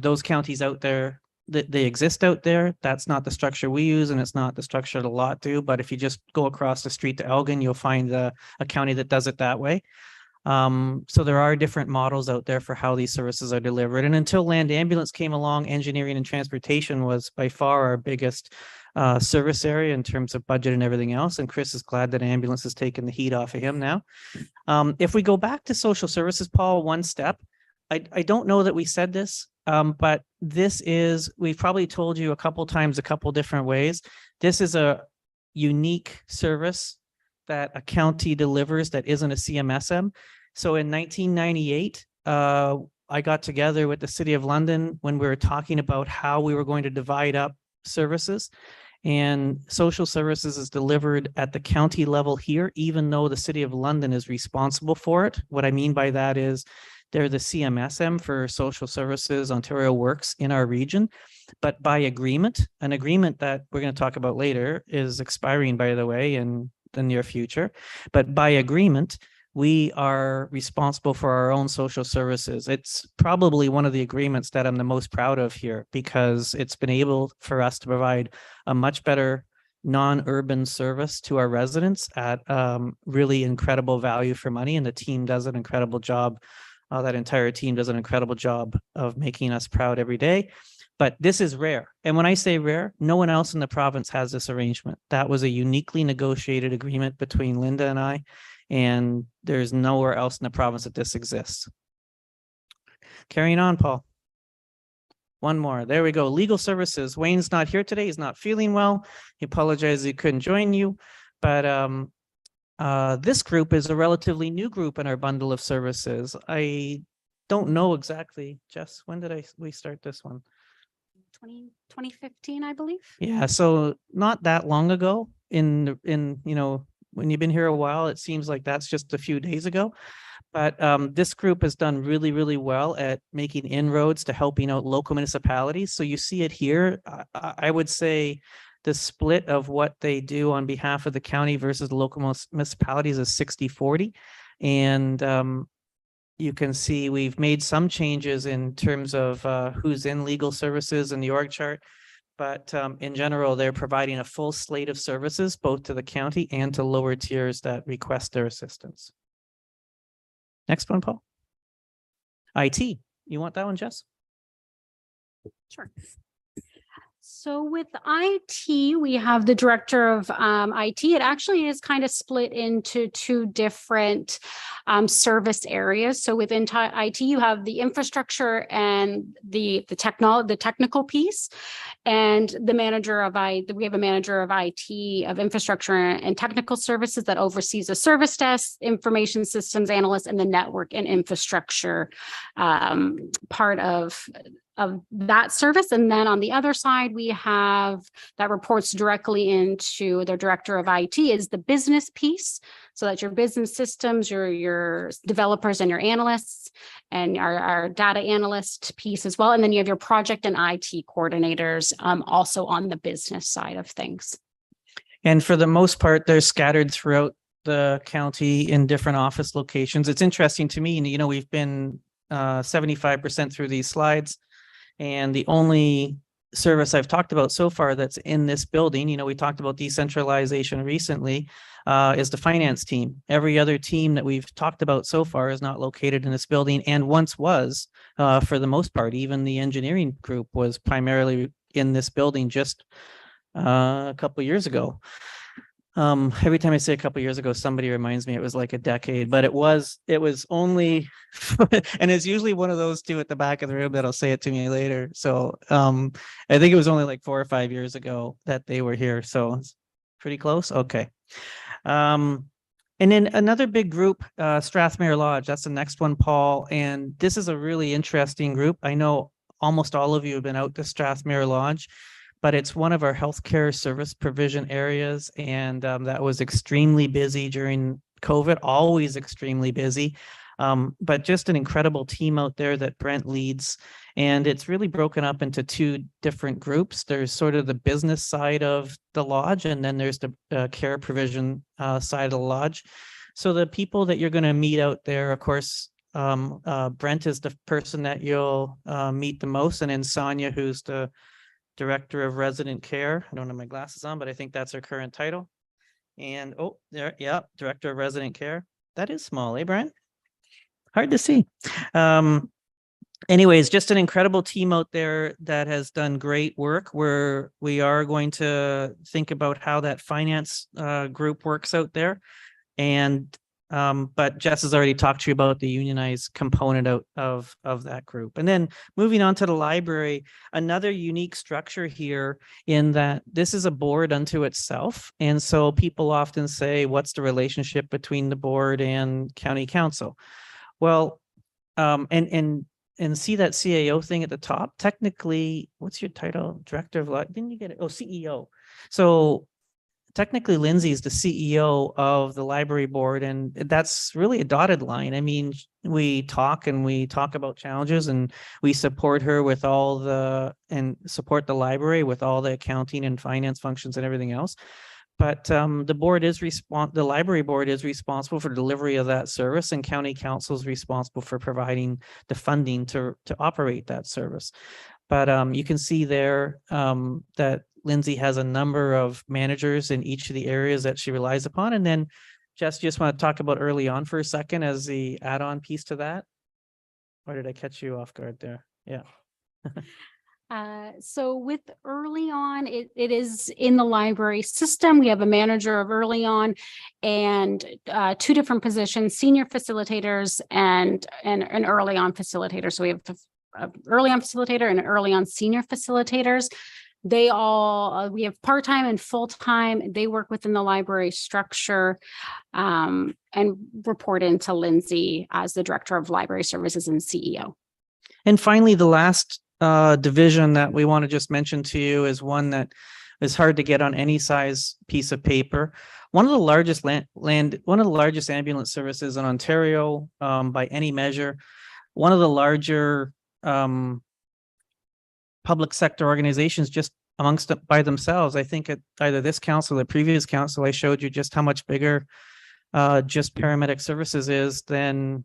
those counties out there, they exist out there. That's not the structure we use, and it's not the structure the lot do. But if you just go across the street to Elgin, you'll find a county that does it that way. So there are different models out there for how these services are delivered. And until land ambulance came along, engineering and transportation was by far our biggest service area in terms of budget and everything else. And Chris is glad that ambulance has taken the heat off of him now. If we go back to social services, Paul, one step, I don't know that we said this, but this is, we've probably told you a couple times, a couple different ways. This is a unique service that a county delivers that isn't a CMSM. So in 1998, I got together with the City of London when we were talking about how we were going to divide up services. And social services is delivered at the county level here, even though the City of London is responsible for it. What I mean by that is they're the CMSM for Social Services Ontario Works in our region. But by agreement, an agreement that we're going to talk about later is expiring, by the way, in the near future. But by agreement, we are responsible for our own social services. It's probably one of the agreements that I'm the most proud of here, because it's been able for us to provide a much better non-urban service to our residents at really incredible value for money. And the team does an incredible job. That entire team does an incredible job of making us proud every day. But this is rare. And when I say rare, no one else in the province has this arrangement. That was a uniquely negotiated agreement between Linda and I, and there's nowhere else in the province that this exists. Carrying on, Paul. One more. There we go. Legal services. Wayne's not here today. He's not feeling well. He apologized he couldn't join you. But this group is a relatively new group in our bundle of services. I don't know exactly. Jess, when did we start this one? 2015, I believe. Yeah, so not that long ago. In when you've been here a while, it seems like that's just a few days ago. But this group has done really, really well at making inroads to helping out local municipalities. So you see it here. I would say the split of what they do on behalf of the county versus the local municipalities is 60-40. And you can see we've made some changes in terms of who's in legal services in the org chart. But in general, they're providing a full slate of services, both to the county and to lower tiers that request their assistance. Next one, Paul. IT. You want that one, Jess? Sure. So with IT, we have the director of IT. It actually is kind of split into two different service areas. So within IT, you have the infrastructure and the technical piece, and the manager of we have a manager of IT, of infrastructure and technical services that oversees the service desk, information systems analyst, and the network and infrastructure part of that service. And then on the other side, we have that reports directly into the director of IT is the business piece. So that's your business systems, your developers and your analysts and our data analyst piece as well. And then you have your project and IT coordinators also on the business side of things. And for the most part, they're scattered throughout the county in different office locations. It's interesting to me, you know, we've been 75% through these slides. And the only service I've talked about so far that's in this building, you know, we talked about decentralization recently, is the finance team. Every other team that we've talked about so far is not located in this building and once was, for the most part. Even the engineering group was primarily in this building just a couple of years ago. Every time I say a couple of years ago, somebody reminds me it was like a decade, but it was only, and it's usually one of those two at the back of the room that'll say it to me later. So I think it was only like 4 or 5 years ago that they were here. So it's pretty close. Okay. And then another big group, Strathmere Lodge. That's the next one, Paul. And this is a really interesting group. I know almost all of you have been out to Strathmere Lodge, but it's one of our healthcare service provision areas. And that was extremely busy during COVID, always extremely busy. But just an incredible team out there that Brent leads. And it's really broken up into 2 different groups. There's sort of the business side of the lodge, and then there's the care provision side of the lodge. So the people that you're going to meet out there, of course, Brent is the person that you'll meet the most, and then Sonia, who's the Director of Resident Care. I don't have my glasses on, but I think that's her current title. And Director of Resident Care. That is small, eh, Brent? Hard to see. Anyways, just an incredible team out there that has done great work. We are going to think about how that finance group works out there. And but Jess has already talked to you about the unionized component of that group. And then moving on to the library, another unique structure here in that this is a board unto itself. And so people often say, what's the relationship between the board and county council? Well, and see that CAO thing at the top. Technically, what's your title? Director of didn't you get it? Oh, CEO. So technically, Lindsay is the CEO of the library board, and that's really a dotted line. I mean, we talk about challenges, and we support her with support the library with all the accounting and finance functions and everything else. But the library board is responsible for delivery of that service, and county council is responsible for providing the funding to operate that service. But you can see there that Lindsay has a number of managers in each of the areas that she relies upon. And then Jess, just want to talk about early on for a second as the add-on piece to that. Or did I catch you off guard there? Yeah. So with early on, it is in the library system. We have a manager of early on and 2 different positions, senior facilitators and an early on facilitator. So we have an early on facilitator and an early on senior facilitators. They all, we have part-time and full-time. They work within the library structure and report into Lindsay as the Director of Library Services and CEO. And finally, the last division that we want to just mention to you is one that is hard to get on any size piece of paper. One of the largest one of the largest ambulance services in Ontario by any measure. One of the larger public sector organizations just by themselves. I think at either this council or the previous council, I showed you just how much bigger just paramedic services is than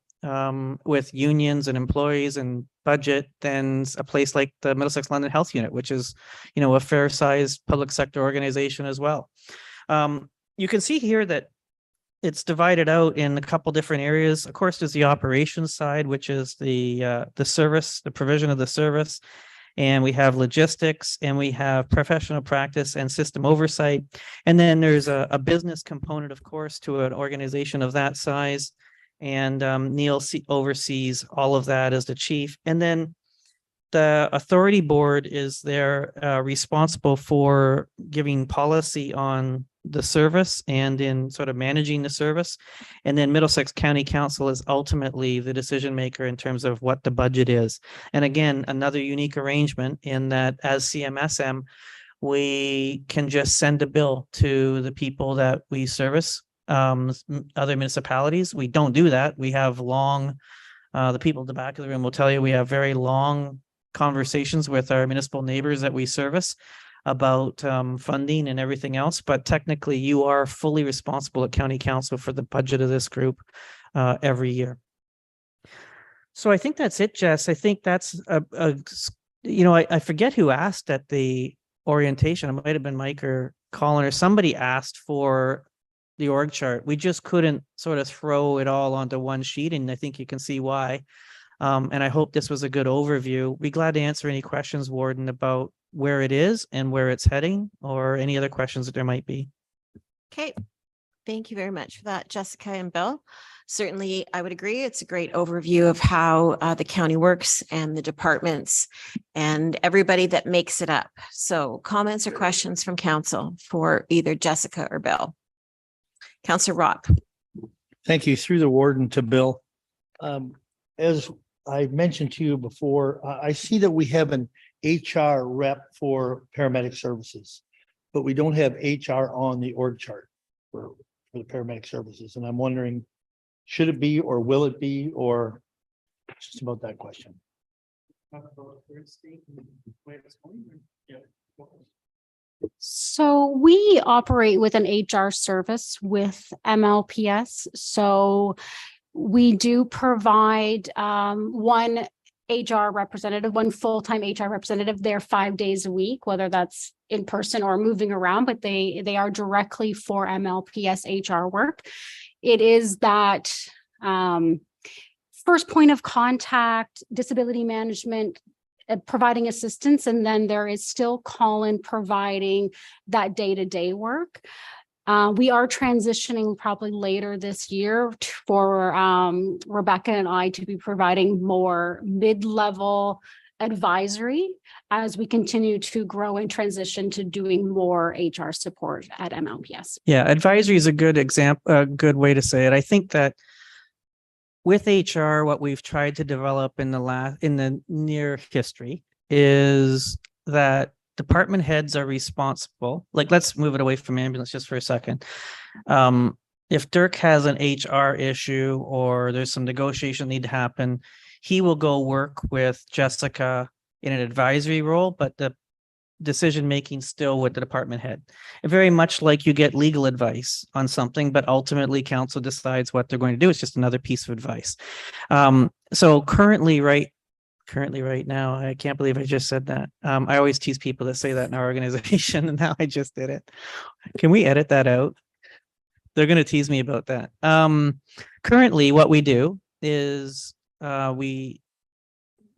with unions and employees and budget than a place like the Middlesex London Health Unit, which is, you know, a fair sized public sector organization as well. You can see here that it's divided out in a couple different areas. Of course, there's the operations side, which is the service, the provision of the service. And we have logistics, and we have professional practice and system oversight. And then there's a business component, of course, to an organization of that size. And Neil oversees all of that as the chief. And then the authority board is there responsible for giving policy on the service and in sort of managing the service. And then Middlesex County Council is ultimately the decision maker in terms of what the budget is. And again, another unique arrangement in that as CMSM, we can just send a bill to the people that we service, other municipalities. We don't do that. We have the people at the back of the room will tell you, we have very long conversations with our municipal neighbors that we service about funding and everything else. But technically, you are fully responsible at County Council for the budget of this group every year. So I think that's it, Jess. I think that's I forget who asked at the orientation. It might have been Mike or Colin or somebody asked for the org chart. We just couldn't sort of throw it all onto one sheet, and I think you can see why. And I hope this was a good overview. Be glad to answer any questions, Warden, about where it is and where it's heading, or any other questions that there might be. Okay. Thank you very much for that, Jessica and Bill. Certainly, I would agree. It's a great overview of how the county works and the departments and everybody that makes it up. So comments or questions from council for either Jessica or Bill? Councillor Rock. Thank you. Through the warden to Bill. As I mentioned to you before, I see that we have an HR rep for paramedic services, but we don't have HR on the org chart for the paramedic services. And I'm wondering, should it be, or will it be, or just about that question? So we operate with an HR service with MLPS. So we do provide one HR representative, one full-time HR representative there 5 days a week, whether that's in person or moving around, but they are directly for MLPS HR work. It is that first point of contact, disability management, providing assistance, and then there is still Colin providing that day-to-day work. We are transitioning probably later this year for Rebecca and I to be providing more mid-level advisory as we continue to grow and transition to doing more HR support at MLPS. Yeah, advisory is a good example, a good way to say it. I think that with HR, what we've tried to develop in the near history is that department heads are responsible. Like, let's move it away from ambulance just for a second. If Dirk has an HR issue or there's some negotiation need to happen, he will go work with Jessica in an advisory role, but the decision-making still with the department head. Very much like you get legal advice on something, but ultimately council decides what they're going to do. It's just another piece of advice. So currently right now, I can't believe I just said that. I always tease people that say that in our organization, and now I just did it. Can we edit that out? They're going to tease me about that. Currently, what we do is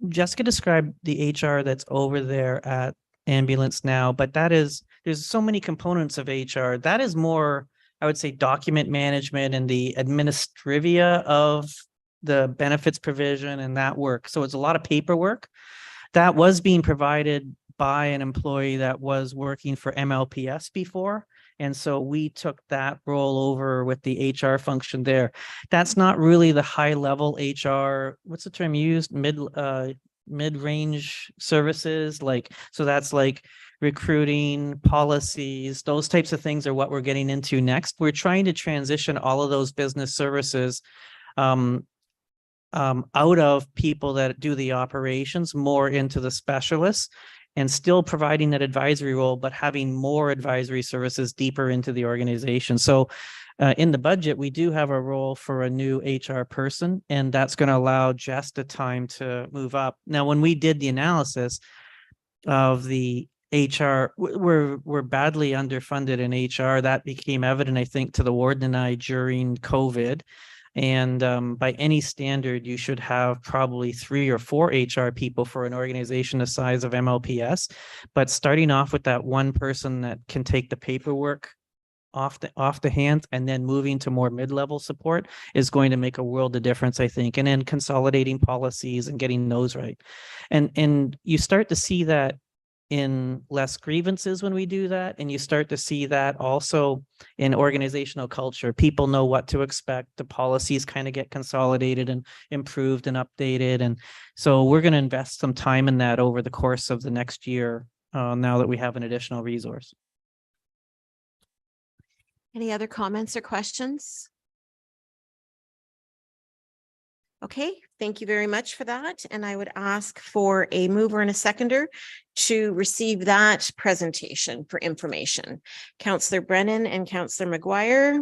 Jessica described the HR that's over there at ambulance now, but there's so many components of HR. That is more, I would say, document management and the administrivia of the benefits provision and that work. So it's a lot of paperwork that was being provided by an employee that was working for MLPS before. And so we took that role over with the HR function there. That's not really the high level HR. What's the term used? Mid-range services. So that's like recruiting, policies, those types of things are what we're getting into next. We're trying to transition all of those business services out of people that do the operations more into the specialists, and still providing that advisory role, but having more advisory services deeper into the organization. So in the budget, we do have a role for a new HR person, and that's going to allow Jess the time to move up. Now, when we did the analysis of the HR, we're badly underfunded in HR. That became evident, I think, to the warden and I during COVID. And by any standard, you should have probably 3 or 4 HR people for an organization the size of MLPS. But starting off with that one person that can take the paperwork off the hands and then moving to more mid-level support is going to make a world of difference, I think. And then consolidating policies and getting those right. And you start to see that in less grievances when we do that. And you start to see that also in organizational culture. People know what to expect. The policies kind of get consolidated and improved and updated. And so we're going to invest some time in that over the course of the next year, now that we have an additional resource. Any other comments or questions? Okay, thank you very much for that. And I would ask for a mover and a seconder to receive that presentation for information. Councillor Brennan and Councillor McGuire.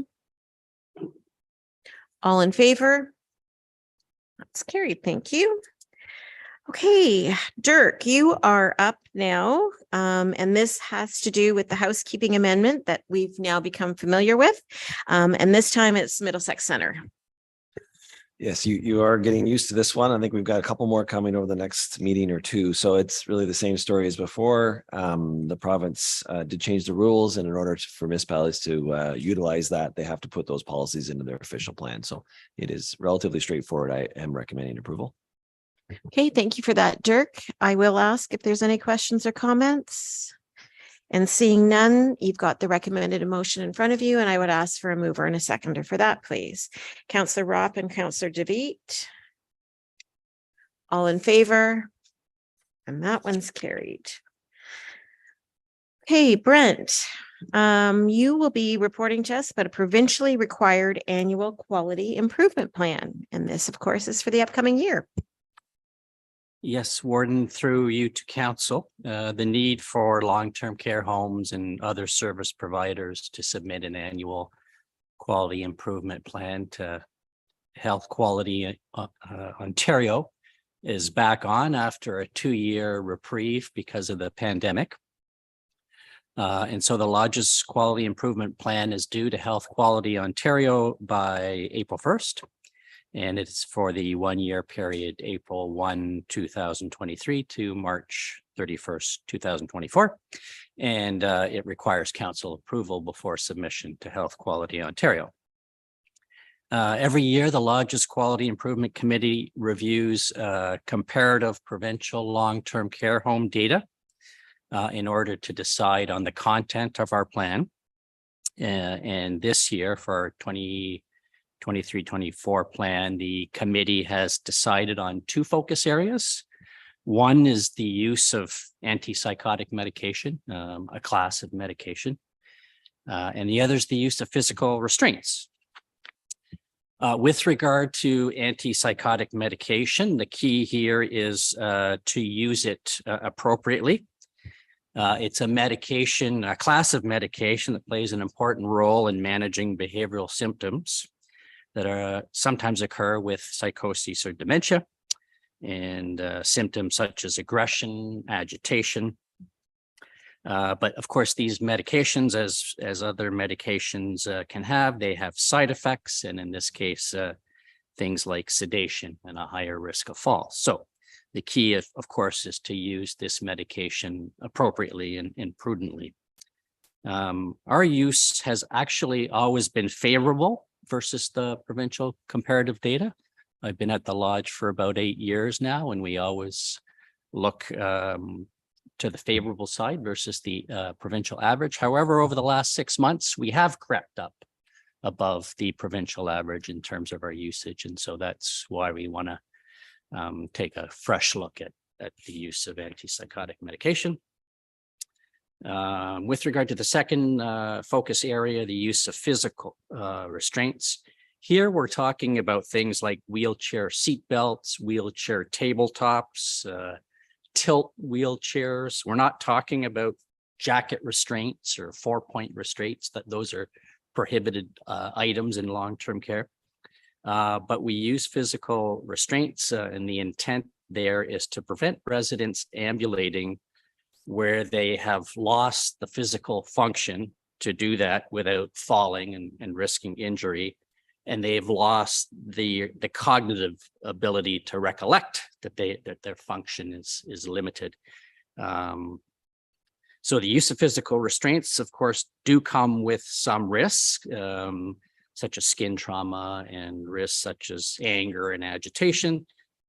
All in favor? That's carried. Thank you. Okay, Dirk, you are up now. And this has to do with the housekeeping amendment that we've now become familiar with. And this time it's Middlesex Center. Yes, you are getting used to this one. I think we've got a couple more coming over the next meeting or two. So it's really the same story as before. The province did change the rules, and in order for municipalities to utilize that, they have to put those policies into their official plan. So it is relatively straightforward. I am recommending approval. Okay, thank you for that, Dirk. I will ask if there's any questions or comments. And seeing none, you've got the recommended motion in front of you, and I would ask for a mover and a seconder for that, please. Councillor Ropp and Councillor DeVitt. All in favor? And that one's carried. Okay, Brent, you will be reporting to us about a provincially required annual quality improvement plan. And this, of course, is for the upcoming year. Yes, Warden, through you to council, the need for long-term care homes and other service providers to submit an annual quality improvement plan to Health Quality Ontario is back on after a 2-year reprieve because of the pandemic. And so the largest quality improvement plan is due to Health Quality Ontario by April 1st. And it's for the 1-year period, April 1, 2023 to March 31st, 2024. And it requires council approval before submission to Health Quality Ontario. Every year, the largest quality improvement committee reviews comparative provincial long-term care home data in order to decide on the content of our plan. And this year for 23-24 plan, the committee has decided on 2 focus areas. One is the use of antipsychotic medication, a class of medication, and the other is the use of physical restraints. With regard to antipsychotic medication, the key here is to use it appropriately. It's a medication, a class of medication that plays an important role in managing behavioral symptoms that are sometimes occur with psychosis or dementia, and symptoms such as aggression, agitation. But of course, these medications, as other medications can have, they have side effects, and in this case, things like sedation and a higher risk of fall. So the key, of course, is to use this medication appropriately and prudently. Our use has actually always been favorable versus the provincial comparative data. I've been at the lodge for about 8 years now, and we always look to the favorable side versus the provincial average. However, over the last 6 months, we have crept up above the provincial average in terms of our usage. And so that's why we want to take a fresh look at the use of antipsychotic medication. With regard to the second focus area, the use of physical restraints. Here we're talking about things like wheelchair seat belts, wheelchair tabletops, tilt wheelchairs. We're not talking about jacket restraints or 4-point restraints, that those are prohibited items in long-term care. But we use physical restraints, and the intent there is to prevent residents ambulating where they have lost the physical function to do that without falling and risking injury. And they've lost the cognitive ability to recollect that their function is limited. So the use of physical restraints, of course, do come with some risk, such as skin trauma, and risks such as anger and agitation.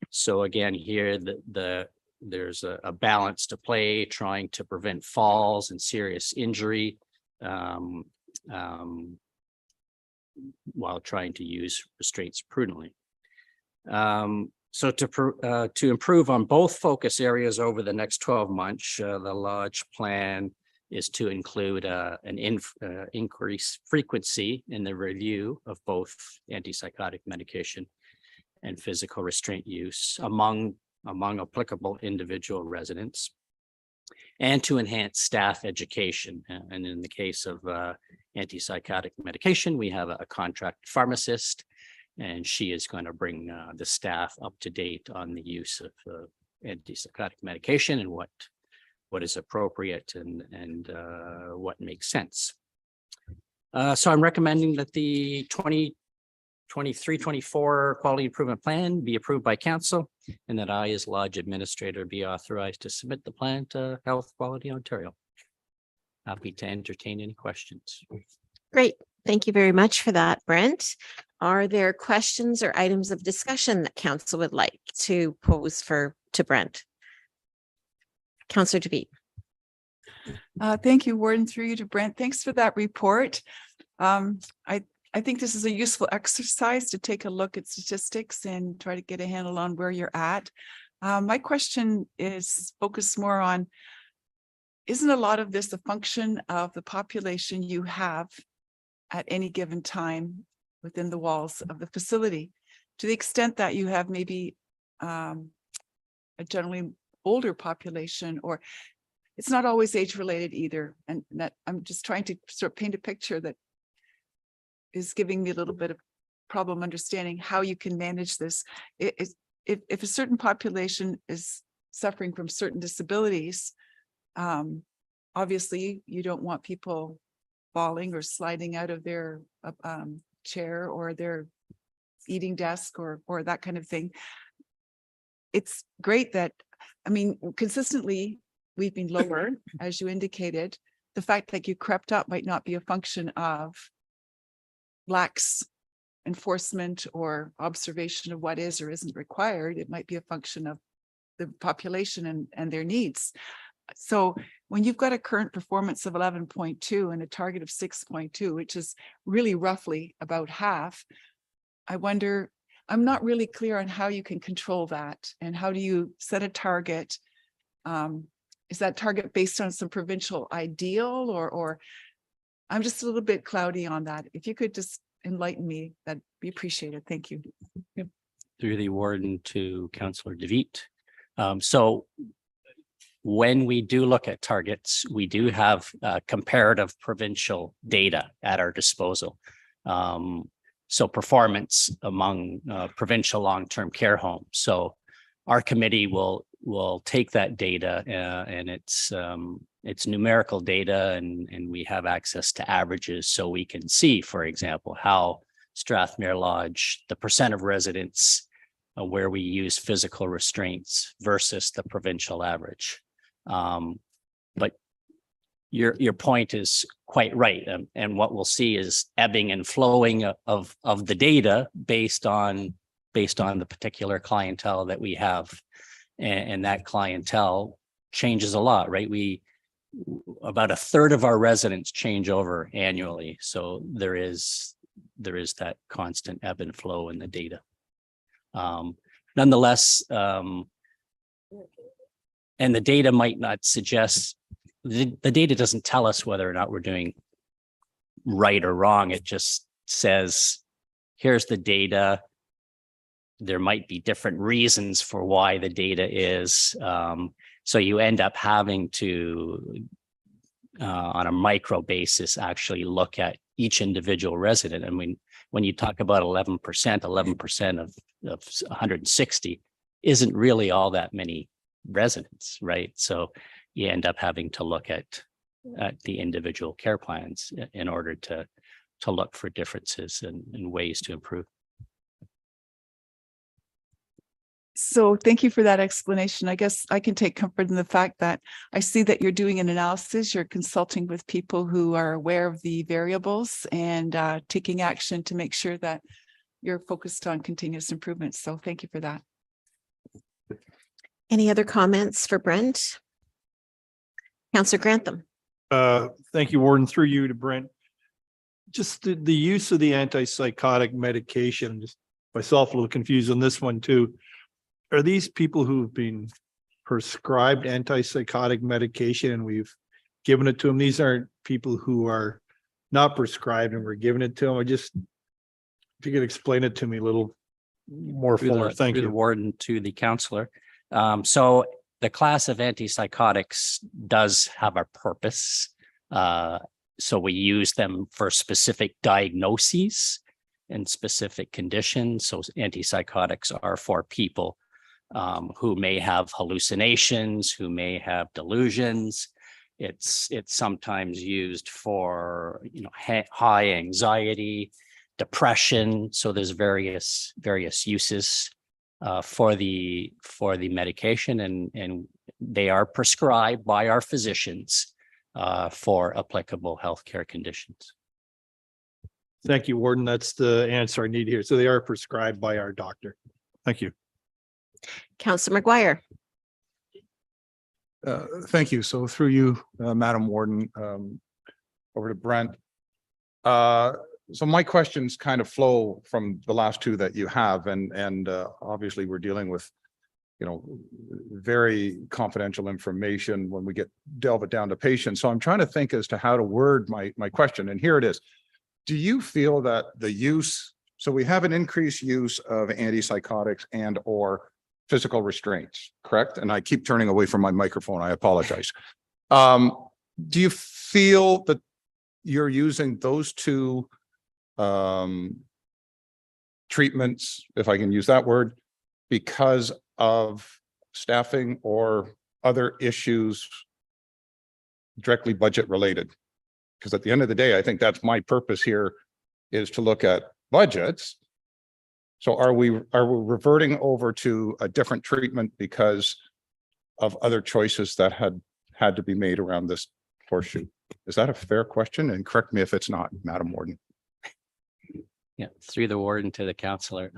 So again, here the there's a balance to play, trying to prevent falls and serious injury while trying to use restraints prudently. So to improve on both focus areas over the next 12 months, the Lodge plan is to include an increased frequency in the review of both antipsychotic medication and physical restraint use among applicable individual residents, and to enhance staff education. And in the case of antipsychotic medication, we have a contract pharmacist, and she is going to bring the staff up to date on the use of antipsychotic medication and what is appropriate and what makes sense. So I'm recommending that the 2023-24 quality improvement plan be approved by council, and that I, as Lodge administrator, be authorized to submit the plan to Health Quality Ontario. Happy to entertain any questions. Great. Thank you very much for that, Brent. Are there questions or items of discussion that council would like to pose to Brent? Councillor DeVete. Thank you, Warden, through you to Brent. Thanks for that report. I think this is a useful exercise to take a look at statistics and try to get a handle on where you're at. My question is focused more on, isn't a lot of this a function of the population you have at any given time within the walls of the facility? To the extent that you have maybe a generally older population, or it's not always age related either. And that I'm just trying to sort of paint a picture that is giving me a little bit of problem understanding how you can manage this. If a certain population is suffering from certain disabilities, obviously you don't want people falling or sliding out of their chair or their eating desk or that kind of thing. It's great that, I mean, consistently we've been lower, as you indicated. The fact that you crept up might not be a function of lax enforcement or observation of what is or isn't required. It might be a function of the population and their needs. So when you've got a current performance of 11.2 and a target of 6.2, which is really roughly about half, I wonder, I'm not really clear on how you can control that, and how do you set a target? Is that target based on some provincial ideal, or I'm just a little bit cloudy on that. If you could just enlighten me, that'd be appreciated. Thank you. Through the warden to Councillor DeVete. So when we do look at targets, we do have comparative provincial data at our disposal. So performance among provincial long-term care homes. So our committee will take that data and it's numerical data, and we have access to averages, so we can see, for example, how Strathmere Lodge, the percent of residents where we use physical restraints versus the provincial average. But your point is quite right, and what we'll see is ebbing and flowing of the data based on the particular clientele that we have, and that clientele changes a lot, right? About a third of our residents change over annually, so there is that constant ebb and flow in the data. Nonetheless, and the data might not suggest, the data doesn't tell us whether or not we're doing right or wrong. It just says, here's the data. There might be different reasons for why the data is. So you end up having to, on a micro basis, actually look at each individual resident. And when you talk about 11% of 160 isn't really all that many residents, right? So you end up having to look at the individual care plans in order to look for differences and ways to improve. So thank you for that explanation. I guess I can take comfort in the fact that I see that you're doing an analysis, you're consulting with people who are aware of the variables and taking action to make sure that you're focused on continuous improvement. So thank you for that. Any other comments for Brent? Counselor Grantham. Thank you, Warden, through you to Brent. Just the use of the antipsychotic medication, just myself a little confused on this one too. Are these people who've been prescribed antipsychotic medication and we've given it to them? These aren't people who are not prescribed and we're giving it to them. If you could explain it to me a little more fuller. Thank Through the you. warden to the counselor. So the class of antipsychotics does have a purpose. So we use them for specific diagnoses and specific conditions. So antipsychotics are for people who may have hallucinations, who may have delusions. It's sometimes used for, high anxiety, depression. So there's various uses for the medication, and they are prescribed by our physicians for applicable healthcare conditions. Thank you, Warden. That's the answer I need here. So they are prescribed by our doctor. Thank you. Counselor McGuire. Thank you. So through you, Madam Warden, over to Brent. So my questions kind of flow from the last two that you have, and obviously we're dealing with, very confidential information when we delve it down to patients. So I'm trying to think as to how to word my question, and here it is. Do you feel that the use, so we have an increased use of antipsychotics and or physical restraints, correct? And I keep turning away from my microphone. I apologize. Do you feel that you're using those two treatments, if I can use that word, because of staffing or other issues directly budget related? Because at the end of the day, I think that's my purpose here, is to look at budgets. So are we reverting over to a different treatment because of other choices that had to be made around this horseshoe? Is that a fair question? And correct me if it's not, Madam Warden. Yeah, through the warden to the counselor.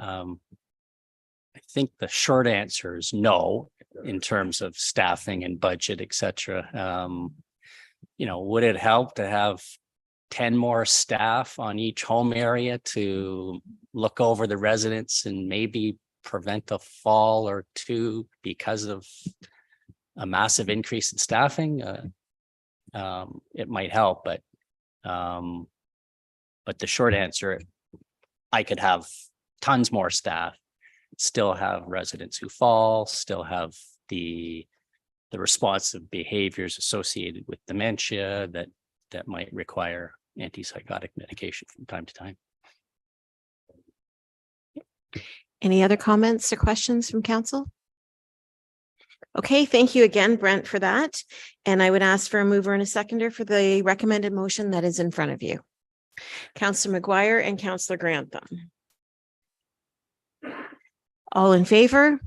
I think the short answer is no, in terms of staffing and budget, et cetera. Would it help to have 10 more staff on each home area to look over the residents and maybe prevent a fall or two because of a massive increase in staffing? It might help, but the short answer, I could have tons more staff, still have residents who fall, still have the responsive behaviors associated with dementia that might require antipsychotic medication from time to time. Any other comments or questions from council? Okay, thank you again, Brent, for that. And I would ask for a mover and a seconder for the recommended motion that is in front of you. Counselor McGuire and Counselor Grantham. All in favor?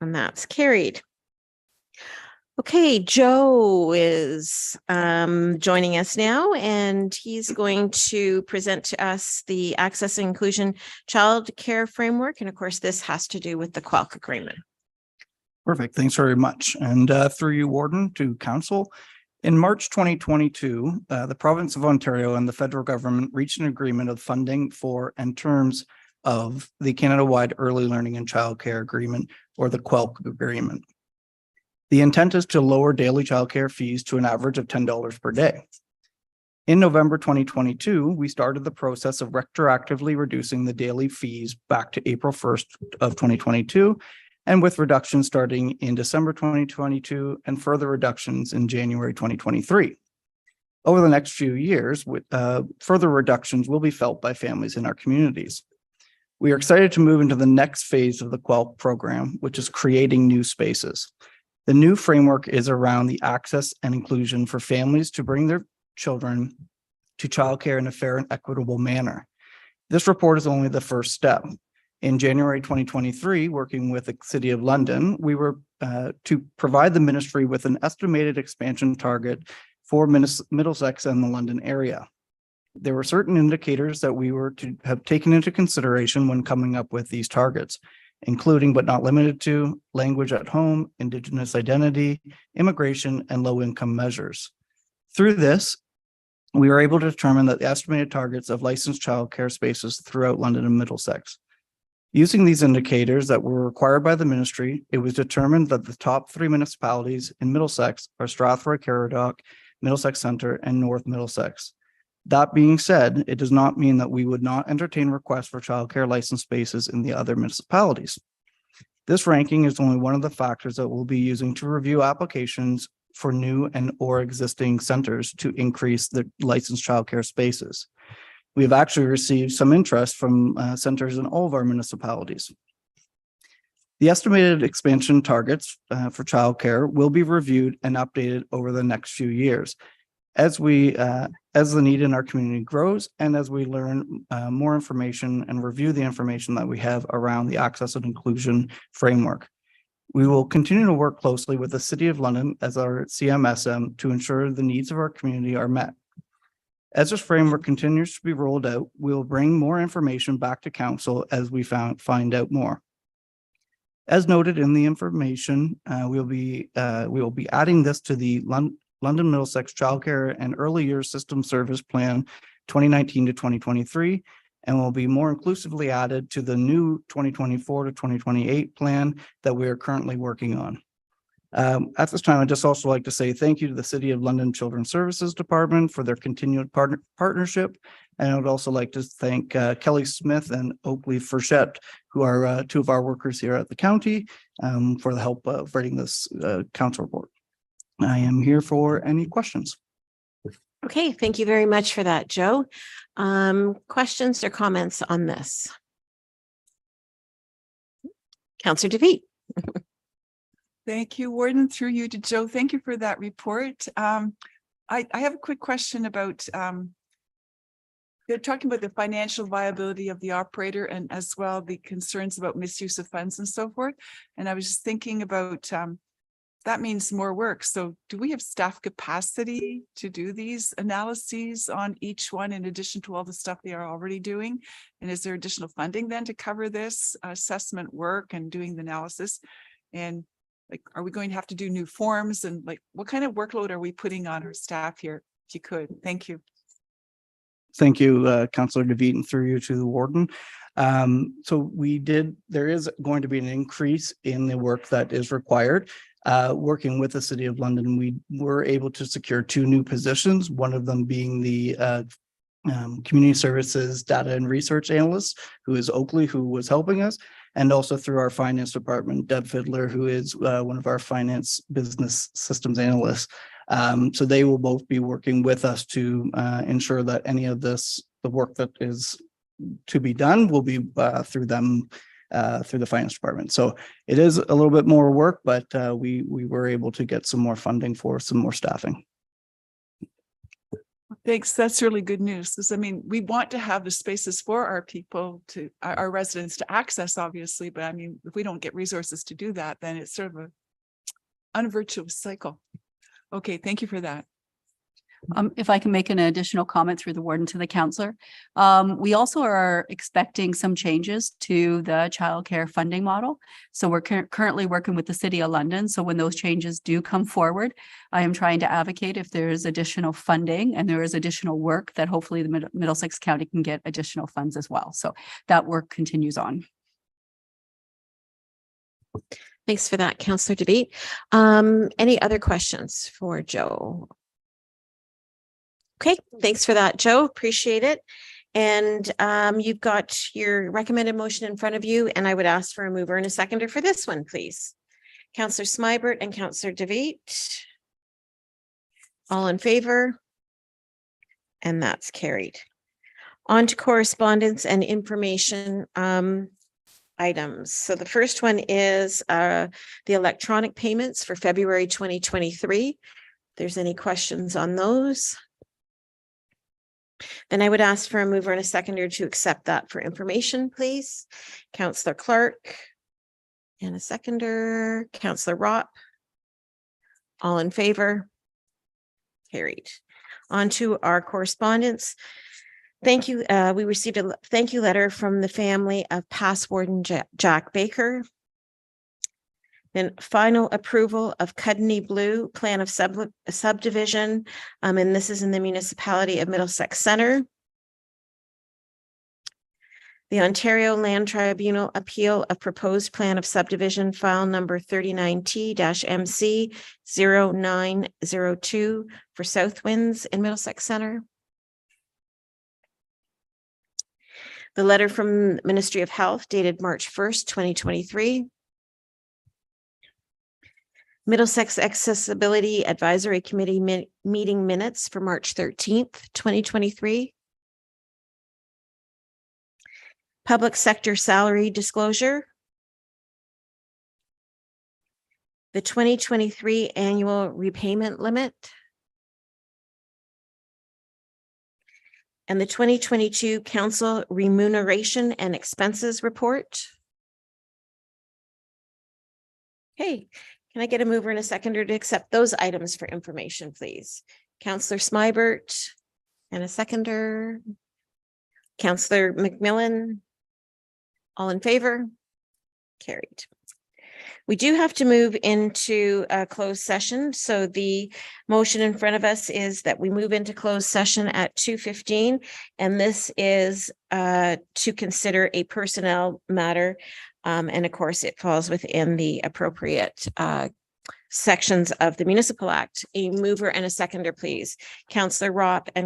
And that's carried. Okay, Joe is joining us now, and he's going to present to us the Access and Inclusion Child Care Framework. And of course, this has to do with the QUELC agreement. Perfect. Thanks very much. And through you, Warden, to Council. In March 2022, the province of Ontario and the federal government reached an agreement of funding for and terms of the Canada-wide Early Learning and Childcare Agreement, or the QUELC agreement. The intent is to lower daily childcare fees to an average of $10 per day. In November 2022, we started the process of retroactively reducing the daily fees back to April 1st of 2022, and with reductions starting in December 2022 and further reductions in January 2023. Over the next few years, further reductions will be felt by families in our communities. We are excited to move into the next phase of the QUELC program, which is creating new spaces. The new framework is around the access and inclusion for families to bring their children to childcare in a fair and equitable manner. This report is only the first step. In January 2023, working with the City of London, we were to provide the ministry with an estimated expansion target for Middlesex and the London area. There were certain indicators that we were to have taken into consideration when coming up with these targets. including but not limited to language at home, Indigenous identity, immigration, and low-income measures. Through this, we were able to determine that the estimated targets of licensed childcare spaces throughout London and Middlesex. Using these indicators that were required by the ministry, it was determined that the top 3 municipalities in Middlesex are Strathroy, Caradoc, Middlesex Centre, and North Middlesex. That being said, it does not mean that we would not entertain requests for childcare license spaces in the other municipalities. This ranking is only one of the factors that we'll be using to review applications for new and or existing centers to increase the licensed childcare spaces. We've actually received some interest from centers in all of our municipalities. The estimated expansion targets for childcare will be reviewed and updated over the next few years as the need in our community grows and as we learn more information and review the information that we have around the access and inclusion framework. We will continue to work closely with the City of London as our CMSM to ensure the needs of our community are met. As this framework continues to be rolled out, we will bring more information back to council as we find out more. As noted in the information, we will be adding this to the London Middlesex Childcare and Early Years System Service Plan 2019 to 2023, and will be more inclusively added to the new 2024 to 2028 plan that we are currently working on. At this time, I'd just also like to say thank you to the City of London Children's Services Department for their continued partnership. And I would also like to thank Kelly Smith and Oakley Frechette, who are 2 of our workers here at the county, for the help of writing this council report. I am here for any questions. Okay, thank you very much for that, Joe. Questions or comments on this? Councillor DeVete. Thank you, Warden, through you to Joe. Thank you for that report. I have a quick question about, they're talking about the financial viability of the operator and as well the concerns about misuse of funds and so forth. And I was just thinking about, that means more work. So do we have staff capacity to do these analyses on each one in addition to all the stuff they are already doing? And is there additional funding then to cover this assessment work and doing the analysis? And like, are we going to have to do new forms and like, what kind of workload are we putting on our staff here? If you could, thank you. Thank you, Councillor DeVete, and through you to the warden. So there is going to be an increase in the work that is required. Working with the City of London, we were able to secure 2 new positions, one of them being the community services data and research analyst, who is Oakley, who was helping us, and also through our finance department, Deb Fiddler, who is one of our finance business systems analysts. So they will both be working with us to ensure that any of the work that is to be done will be through them, through the finance department. So it is a little bit more work, but we were able to get some more funding for some more staffing. Thanks. That's really good news. Because I mean, we want to have the spaces for our people to our residents to access, obviously. But I mean, if we don't get resources to do that, then it's sort of a unvirtuous cycle. Okay, thank you for that. If I can make an additional comment through the warden to the councillor. We also are expecting some changes to the childcare funding model. So we're currently working with the City of London. So when those changes do come forward, I am trying to advocate if there's additional funding and there is additional work that hopefully the Middlesex County can get additional funds as well. So that work continues on. Thanks for that, Councillor DeVete. Any other questions for Joe? Okay, thanks for that, Joe. Appreciate it. And you've got your recommended motion in front of you, and I would ask for a mover and a seconder for this one, please. Councillor Smybert and Councillor DeVete. All in favor? And that's carried. On to correspondence and information items. So the first one is the electronic payments for February 2023. If there's any questions on those, then I would ask for a mover and a seconder to accept that for information, please. Councillor Clark and a seconder, Councillor Rott. All in favor? Carried. On to our correspondence. Thank you. We received a thank you letter from the family of past warden Jack Baker. Then final approval of Cudney Blue Plan of Subdivision. And this is in the municipality of Middlesex Center. The Ontario Land Tribunal appeal of proposed plan of subdivision file number 39T-MC 0902 for South Winds in Middlesex Center. The letter from Ministry of Health dated March 1st, 2023. Middlesex Accessibility Advisory Committee meeting minutes for March 13th, 2023. Public sector salary disclosure. The 2023 annual repayment limit. And the 2022 council remuneration and expenses report. Okay, can I get a mover and a seconder to accept those items for information, please? Councillor Smybert and a seconder. Councillor McMillan. All in favor? Carried. We do have to move into a closed session. So the motion in front of us is that we move into closed session at 2:15. And this is to consider a personnel matter. And of course, it falls within the appropriate sections of the Municipal Act. A mover and a seconder, please. Councillor Ropp and